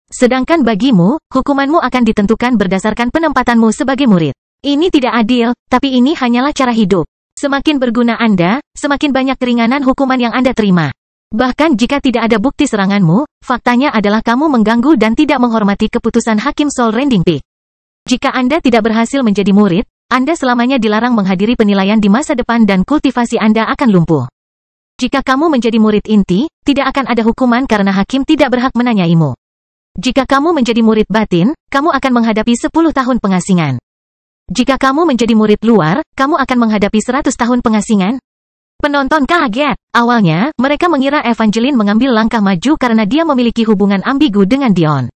Sedangkan bagimu, hukumanmu akan ditentukan berdasarkan penempatanmu sebagai murid. Ini tidak adil, tapi ini hanyalah cara hidup. Semakin berguna Anda, semakin banyak keringanan hukuman yang Anda terima. Bahkan jika tidak ada bukti seranganmu, faktanya adalah kamu mengganggu dan tidak menghormati keputusan Hakim Soul Rending Peak. Jika Anda tidak berhasil menjadi murid, Anda selamanya dilarang menghadiri penilaian di masa depan dan kultivasi Anda akan lumpuh. Jika kamu menjadi murid inti, tidak akan ada hukuman karena hakim tidak berhak menanyaimu. Jika kamu menjadi murid batin, kamu akan menghadapi 10 tahun pengasingan. Jika kamu menjadi murid luar, kamu akan menghadapi 100 tahun pengasingan. Penonton kaget. Awalnya, mereka mengira Evangeline mengambil langkah maju karena dia memiliki hubungan ambigu dengan Dion.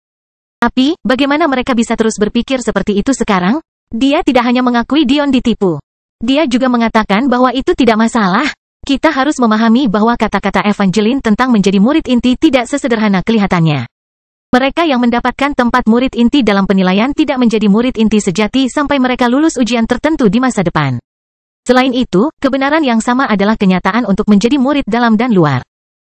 Tapi, bagaimana mereka bisa terus berpikir seperti itu sekarang? Dia tidak hanya mengakui Dion ditipu. Dia juga mengatakan bahwa itu tidak masalah. Kita harus memahami bahwa kata-kata Evangeline tentang menjadi murid inti tidak sesederhana kelihatannya. Mereka yang mendapatkan tempat murid inti dalam penilaian tidak menjadi murid inti sejati sampai mereka lulus ujian tertentu di masa depan. Selain itu, kebenaran yang sama adalah kenyataan untuk menjadi murid dalam dan luar.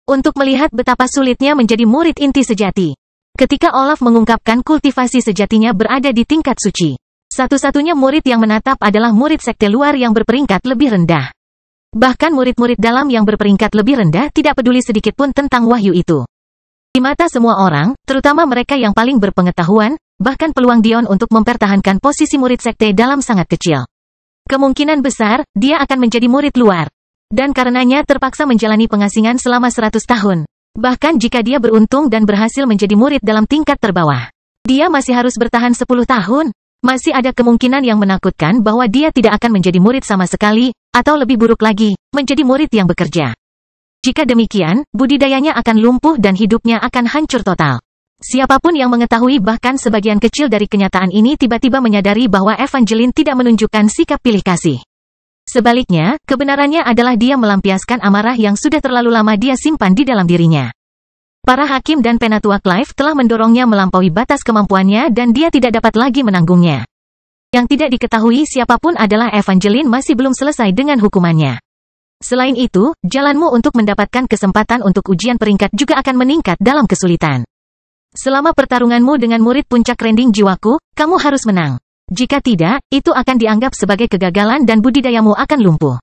Untuk melihat betapa sulitnya menjadi murid inti sejati. Ketika Olaf mengungkapkan kultivasi sejatinya berada di tingkat suci. Satu-satunya murid yang menatap adalah murid sekte luar yang berperingkat lebih rendah. Bahkan murid-murid dalam yang berperingkat lebih rendah tidak peduli sedikit pun tentang wahyu itu. Di mata semua orang, terutama mereka yang paling berpengetahuan, bahkan peluang Dion untuk mempertahankan posisi murid sekte dalam sangat kecil. Kemungkinan besar, dia akan menjadi murid luar. Dan karenanya terpaksa menjalani pengasingan selama 100 tahun. Bahkan jika dia beruntung dan berhasil menjadi murid dalam tingkat terbawah. Dia masih harus bertahan 10 tahun. Masih ada kemungkinan yang menakutkan bahwa dia tidak akan menjadi murid sama sekali, atau lebih buruk lagi, menjadi murid yang bekerja. Jika demikian, budidayanya akan lumpuh dan hidupnya akan hancur total. Siapapun yang mengetahui bahkan sebagian kecil dari kenyataan ini tiba-tiba menyadari bahwa Evangeline tidak menunjukkan sikap pilih kasih. Sebaliknya, kebenarannya adalah dia melampiaskan amarah yang sudah terlalu lama dia simpan di dalam dirinya. Para hakim dan penatua Clive telah mendorongnya melampaui batas kemampuannya dan dia tidak dapat lagi menanggungnya. Yang tidak diketahui siapapun adalah Evangeline masih belum selesai dengan hukumannya. Selain itu, jalanmu untuk mendapatkan kesempatan untuk ujian peringkat juga akan meningkat dalam kesulitan. Selama pertarunganmu dengan murid puncak rending jiwaku, kamu harus menang. Jika tidak, itu akan dianggap sebagai kegagalan dan budidayamu akan lumpuh.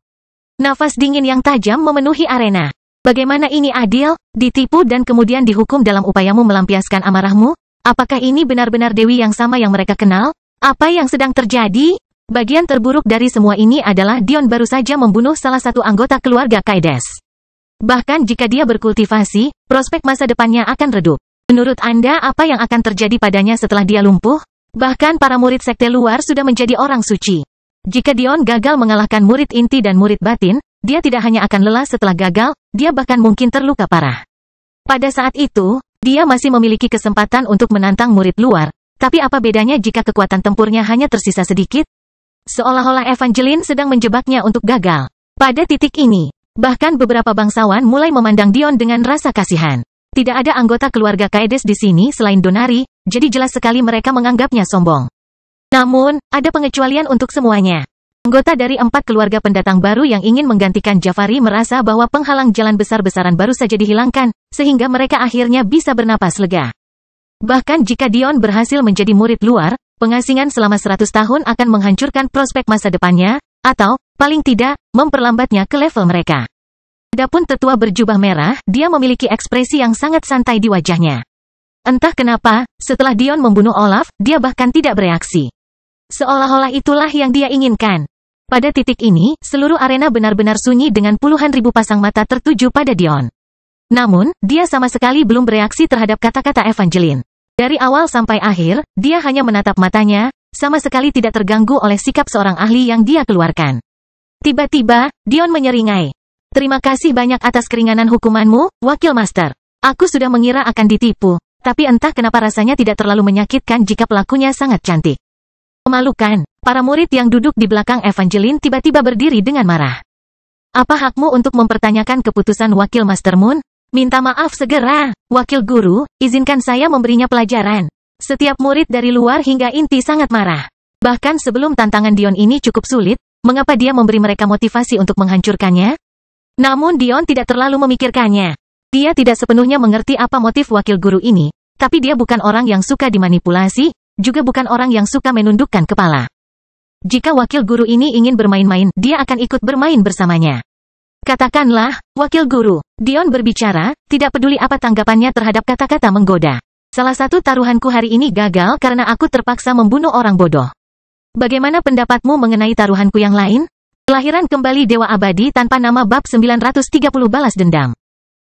Nafas dingin yang tajam memenuhi arena. Bagaimana ini adil? Ditipu dan kemudian dihukum dalam upayamu melampiaskan amarahmu? Apakah ini benar-benar Dewi yang sama yang mereka kenal? Apa yang sedang terjadi? Bagian terburuk dari semua ini adalah Dion baru saja membunuh salah satu anggota keluarga Kaides. Bahkan jika dia berkultivasi, prospek masa depannya akan redup. Menurut Anda apa yang akan terjadi padanya setelah dia lumpuh? Bahkan para murid sekte luar sudah menjadi orang suci. Jika Dion gagal mengalahkan murid inti dan murid batin, dia tidak hanya akan lelah setelah gagal, dia bahkan mungkin terluka parah. Pada saat itu, dia masih memiliki kesempatan untuk menantang murid luar. Tapi apa bedanya jika kekuatan tempurnya hanya tersisa sedikit? Seolah-olah Evangeline sedang menjebaknya untuk gagal. Pada titik ini, bahkan beberapa bangsawan mulai memandang Dion dengan rasa kasihan. Tidak ada anggota keluarga Kaides di sini selain Donari, jadi jelas sekali mereka menganggapnya sombong. Namun, ada pengecualian untuk semuanya. Anggota dari 4 keluarga pendatang baru yang ingin menggantikan Jafari merasa bahwa penghalang jalan besar-besaran baru saja dihilangkan, sehingga mereka akhirnya bisa bernapas lega. Bahkan jika Dion berhasil menjadi murid luar, pengasingan selama 100 tahun akan menghancurkan prospek masa depannya, atau, paling tidak, memperlambatnya ke level mereka. Adapun tetua berjubah merah, dia memiliki ekspresi yang sangat santai di wajahnya. Entah kenapa, setelah Dion membunuh Olaf, dia bahkan tidak bereaksi. Seolah-olah itulah yang dia inginkan. Pada titik ini, seluruh arena benar-benar sunyi dengan puluhan ribu pasang mata tertuju pada Dion. Namun, dia sama sekali belum bereaksi terhadap kata-kata Evangeline. Dari awal sampai akhir, dia hanya menatap matanya, sama sekali tidak terganggu oleh sikap seorang ahli yang dia keluarkan. Tiba-tiba, Dion menyeringai. Terima kasih banyak atas keringanan hukumanmu, Wakil Master. Aku sudah mengira akan ditipu, tapi entah kenapa rasanya tidak terlalu menyakitkan jika pelakunya sangat cantik. Memalukan, para murid yang duduk di belakang Evangeline tiba-tiba berdiri dengan marah. Apa hakmu untuk mempertanyakan keputusan Wakil Master Moon? Minta maaf segera, Wakil Guru, izinkan saya memberinya pelajaran. Setiap murid dari luar hingga inti sangat marah. Bahkan sebelum tantangan Dion ini cukup sulit, mengapa dia memberi mereka motivasi untuk menghancurkannya? Namun Dion tidak terlalu memikirkannya. Dia tidak sepenuhnya mengerti apa motif Wakil Guru ini, tapi dia bukan orang yang suka dimanipulasi, juga bukan orang yang suka menundukkan kepala. Jika Wakil Guru ini ingin bermain-main, dia akan ikut bermain bersamanya. Katakanlah, Wakil Guru, Dion berbicara, tidak peduli apa tanggapannya terhadap kata-kata menggoda. Salah satu taruhanku hari ini gagal karena aku terpaksa membunuh orang bodoh. Bagaimana pendapatmu mengenai taruhanku yang lain? Kelahiran kembali Dewa Abadi tanpa nama bab 930 balas dendam.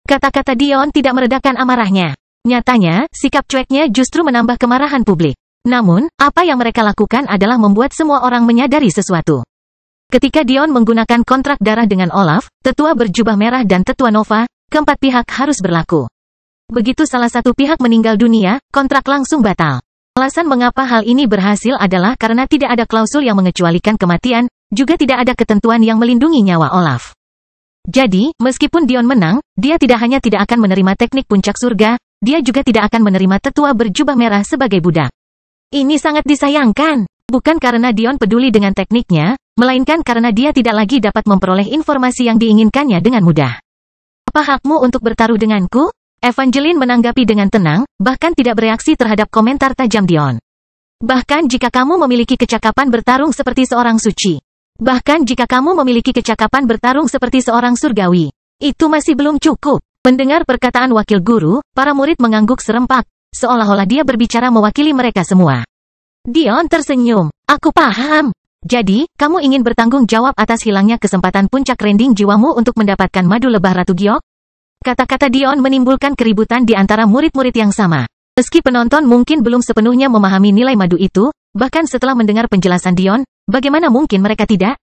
Kata-kata Dion tidak meredakan amarahnya. Nyatanya, sikap cueknya justru menambah kemarahan publik. Namun, apa yang mereka lakukan adalah membuat semua orang menyadari sesuatu. Ketika Dion menggunakan kontrak darah dengan Olaf, tetua berjubah merah dan tetua Nova, keempat pihak harus berlaku. Begitu salah satu pihak meninggal dunia, kontrak langsung batal. Alasan mengapa hal ini berhasil adalah karena tidak ada klausul yang mengecualikan kematian, juga tidak ada ketentuan yang melindungi nyawa Olaf. Jadi, meskipun Dion menang, dia tidak hanya tidak akan menerima teknik puncak surga, dia juga tidak akan menerima tetua berjubah merah sebagai budak. Ini sangat disayangkan. Bukan karena Dion peduli dengan tekniknya, melainkan karena dia tidak lagi dapat memperoleh informasi yang diinginkannya dengan mudah. Apa hakmu untuk bertaruh denganku? Evangeline menanggapi dengan tenang, bahkan tidak bereaksi terhadap komentar tajam Dion. Bahkan jika kamu memiliki kecakapan bertarung seperti seorang suci. Bahkan jika kamu memiliki kecakapan bertarung seperti seorang surgawi. Itu masih belum cukup. Mendengar perkataan wakil guru, para murid mengangguk serempak, seolah-olah dia berbicara mewakili mereka semua. Dion tersenyum. Aku paham. Jadi, kamu ingin bertanggung jawab atas hilangnya kesempatan puncak rending jiwamu untuk mendapatkan madu lebah Ratu Giok? Kata-kata Dion menimbulkan keributan di antara murid-murid yang sama. Meski penonton mungkin belum sepenuhnya memahami nilai madu itu, bahkan setelah mendengar penjelasan Dion, bagaimana mungkin mereka tidak?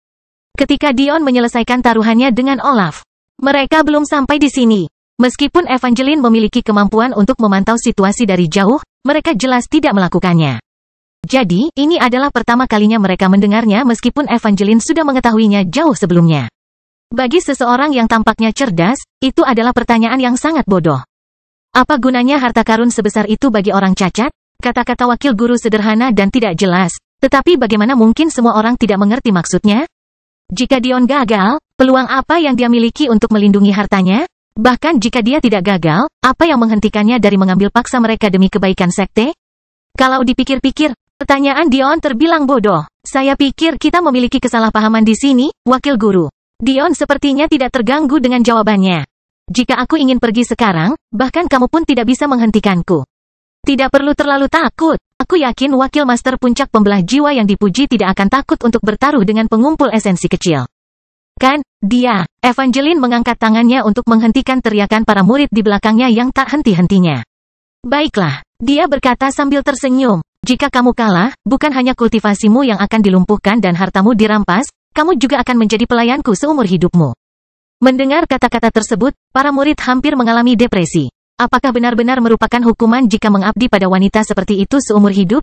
Ketika Dion menyelesaikan taruhannya dengan Olaf, mereka belum sampai di sini. Meskipun Evangeline memiliki kemampuan untuk memantau situasi dari jauh, mereka jelas tidak melakukannya. Jadi, ini adalah pertama kalinya mereka mendengarnya meskipun Evangeline sudah mengetahuinya jauh sebelumnya. Bagi seseorang yang tampaknya cerdas, itu adalah pertanyaan yang sangat bodoh. Apa gunanya harta karun sebesar itu bagi orang cacat? Kata-kata wakil guru sederhana dan tidak jelas, tetapi bagaimana mungkin semua orang tidak mengerti maksudnya? Jika Dion gagal, peluang apa yang dia miliki untuk melindungi hartanya? Bahkan jika dia tidak gagal, apa yang menghentikannya dari mengambil paksa mereka demi kebaikan sekte? Kalau dipikir-pikir, pertanyaan Dion terbilang bodoh. Saya pikir kita memiliki kesalahpahaman di sini, wakil guru. Dion sepertinya tidak terganggu dengan jawabannya. Jika aku ingin pergi sekarang, bahkan kamu pun tidak bisa menghentikanku. Tidak perlu terlalu takut. Aku yakin wakil master puncak pembelah jiwa yang dipuji tidak akan takut untuk bertaruh dengan pengumpul esensi kecil. Kan, dia. Evangeline mengangkat tangannya untuk menghentikan teriakan para murid di belakangnya yang tak henti-hentinya. Baiklah, dia berkata sambil tersenyum. Jika kamu kalah, bukan hanya kultivasimu yang akan dilumpuhkan dan hartamu dirampas, kamu juga akan menjadi pelayanku seumur hidupmu. Mendengar kata-kata tersebut, para murid hampir mengalami depresi. Apakah benar-benar merupakan hukuman jika mengabdi pada wanita seperti itu seumur hidup?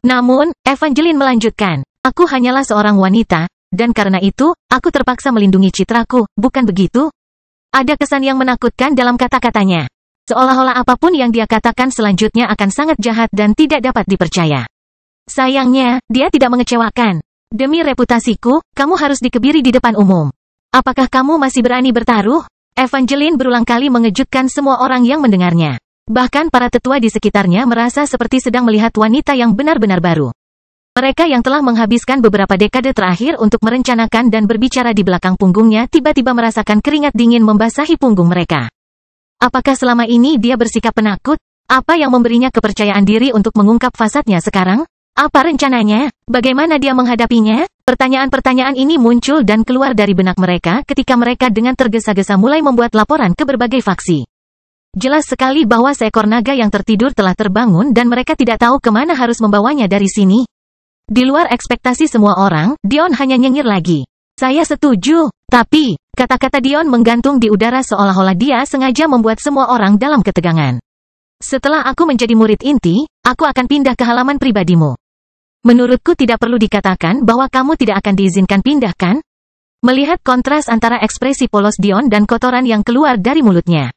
Namun, Evangeline melanjutkan, aku hanyalah seorang wanita, dan karena itu, aku terpaksa melindungi citraku, bukan begitu? Ada kesan yang menakutkan dalam kata-katanya. Seolah-olah apapun yang dia katakan selanjutnya akan sangat jahat dan tidak dapat dipercaya. Sayangnya, dia tidak mengecewakan. Demi reputasiku, kamu harus dikebiri di depan umum. Apakah kamu masih berani bertaruh? Evangeline berulang kali mengejutkan semua orang yang mendengarnya. Bahkan para tetua di sekitarnya merasa seperti sedang melihat wanita yang benar-benar baru. Mereka yang telah menghabiskan beberapa dekade terakhir untuk merencanakan dan berbicara di belakang punggungnya tiba-tiba merasakan keringat dingin membasahi punggung mereka. Apakah selama ini dia bersikap penakut? Apa yang memberinya kepercayaan diri untuk mengungkap fasadnya sekarang? Apa rencananya? Bagaimana dia menghadapinya? Pertanyaan-pertanyaan ini muncul dan keluar dari benak mereka ketika mereka dengan tergesa-gesa mulai membuat laporan ke berbagai faksi. Jelas sekali bahwa seekor naga yang tertidur telah terbangun dan mereka tidak tahu kemana harus membawanya dari sini. Di luar ekspektasi semua orang, Dion hanya nyengir lagi. Saya setuju, tapi, kata-kata Dion menggantung di udara seolah-olah dia sengaja membuat semua orang dalam ketegangan. Setelah aku menjadi murid inti, aku akan pindah ke halaman pribadimu. Menurutku tidak perlu dikatakan bahwa kamu tidak akan diizinkan pindah, kan? Melihat kontras antara ekspresi polos Dion dan kotoran yang keluar dari mulutnya.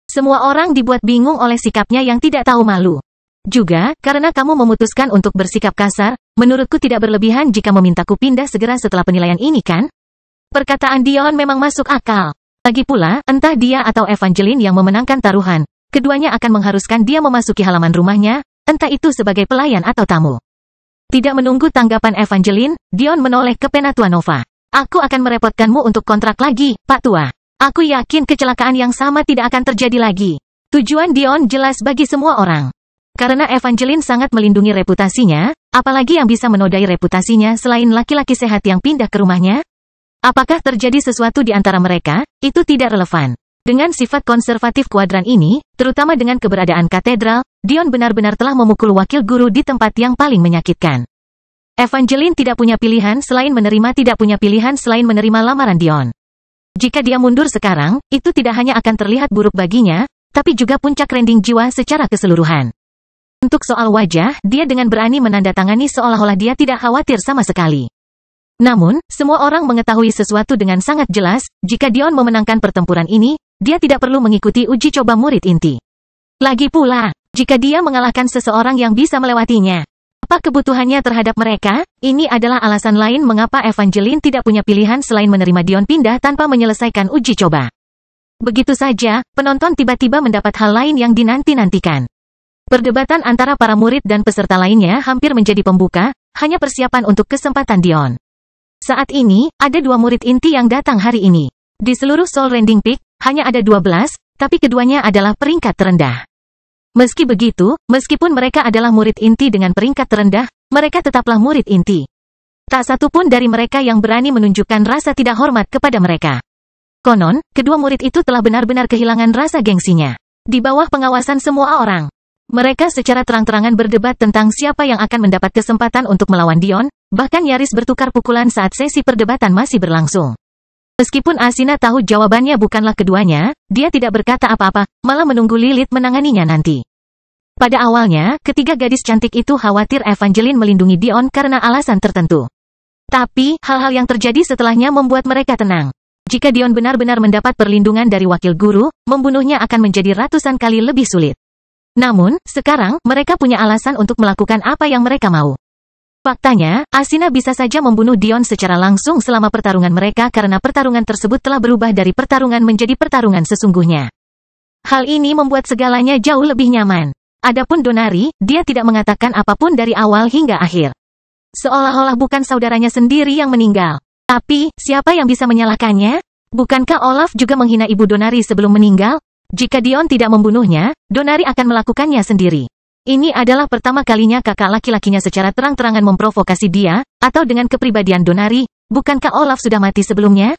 Semua orang dibuat bingung oleh sikapnya yang tidak tahu malu. Juga, karena kamu memutuskan untuk bersikap kasar, menurutku tidak berlebihan jika memintaku pindah segera setelah penilaian ini, kan? Perkataan Dion memang masuk akal. Lagi pula, entah dia atau Evangeline yang memenangkan taruhan, keduanya akan mengharuskan dia memasuki halaman rumahnya, entah itu sebagai pelayan atau tamu. Tidak menunggu tanggapan Evangeline, Dion menoleh ke Penatua Nova. Aku akan merepotkanmu untuk kontrak lagi, Pak Tua. Aku yakin kecelakaan yang sama tidak akan terjadi lagi. Tujuan Dion jelas bagi semua orang. Karena Evangeline sangat melindungi reputasinya, apalagi yang bisa menodai reputasinya selain laki-laki sehat yang pindah ke rumahnya? Apakah terjadi sesuatu di antara mereka? Itu tidak relevan. Dengan sifat konservatif kuadran ini, terutama dengan keberadaan katedral, Dion benar-benar telah memukul wakil guru di tempat yang paling menyakitkan. Evangeline tidak punya pilihan selain menerima lamaran Dion. Jika dia mundur sekarang, itu tidak hanya akan terlihat buruk baginya, tapi juga puncak rending jiwa secara keseluruhan. Untuk soal wajah, dia dengan berani menandatangani seolah-olah dia tidak khawatir sama sekali. Namun, semua orang mengetahui sesuatu dengan sangat jelas, jika Dion memenangkan pertempuran ini, dia tidak perlu mengikuti uji coba murid inti. Lagi pula, jika dia mengalahkan seseorang yang bisa melewatinya, apa kebutuhannya terhadap mereka? Ini adalah alasan lain mengapa Evangeline tidak punya pilihan selain menerima Dion pindah tanpa menyelesaikan uji coba. Begitu saja, penonton tiba-tiba mendapat hal lain yang dinanti-nantikan. Perdebatan antara para murid dan peserta lainnya hampir menjadi pembuka, hanya persiapan untuk kesempatan Dion. Saat ini, ada 2 murid inti yang datang hari ini. Di seluruh Soul Rending Peak, hanya ada 12, tapi keduanya adalah peringkat terendah. Meski begitu, meskipun mereka adalah murid inti dengan peringkat terendah, mereka tetaplah murid inti. Tak satu pun dari mereka yang berani menunjukkan rasa tidak hormat kepada mereka. Konon, kedua murid itu telah benar-benar kehilangan rasa gengsinya. Di bawah pengawasan semua orang, mereka secara terang-terangan berdebat tentang siapa yang akan mendapat kesempatan untuk melawan Dion, bahkan nyaris bertukar pukulan saat sesi perdebatan masih berlangsung. Meskipun Asina tahu jawabannya bukanlah keduanya, dia tidak berkata apa-apa, malah menunggu Lilith menanganinya nanti. Pada awalnya, ketiga gadis cantik itu khawatir Evangeline melindungi Dion karena alasan tertentu. Tapi, hal-hal yang terjadi setelahnya membuat mereka tenang. Jika Dion benar-benar mendapat perlindungan dari wakil guru, membunuhnya akan menjadi ratusan kali lebih sulit. Namun, sekarang, mereka punya alasan untuk melakukan apa yang mereka mau. Faktanya, Asina bisa saja membunuh Dion secara langsung selama pertarungan mereka karena pertarungan tersebut telah berubah dari pertarungan menjadi pertarungan sesungguhnya. Hal ini membuat segalanya jauh lebih nyaman. Adapun Donari, dia tidak mengatakan apapun dari awal hingga akhir. Seolah-olah bukan saudaranya sendiri yang meninggal. Tapi, siapa yang bisa menyalahkannya? Bukankah Olaf juga menghina ibu Donari sebelum meninggal? Jika Dion tidak membunuhnya, Donari akan melakukannya sendiri. Ini adalah pertama kalinya kakak laki-lakinya secara terang-terangan memprovokasi dia, atau dengan kepribadian Donari, bukankah Olaf sudah mati sebelumnya?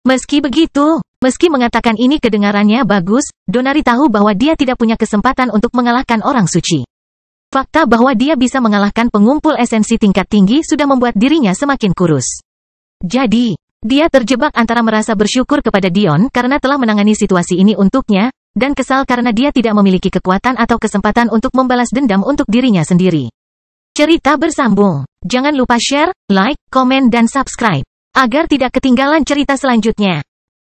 Meski begitu, meski mengatakan ini kedengarannya bagus, Donari tahu bahwa dia tidak punya kesempatan untuk mengalahkan orang suci. Fakta bahwa dia bisa mengalahkan pengumpul esensi tingkat tinggi sudah membuat dirinya semakin kurus. Jadi, dia terjebak antara merasa bersyukur kepada Dion karena telah menangani situasi ini untuknya, dan kesal karena dia tidak memiliki kekuatan atau kesempatan untuk membalas dendam untuk dirinya sendiri. Cerita bersambung. Jangan lupa share, like, komen dan subscribe, agar tidak ketinggalan cerita selanjutnya.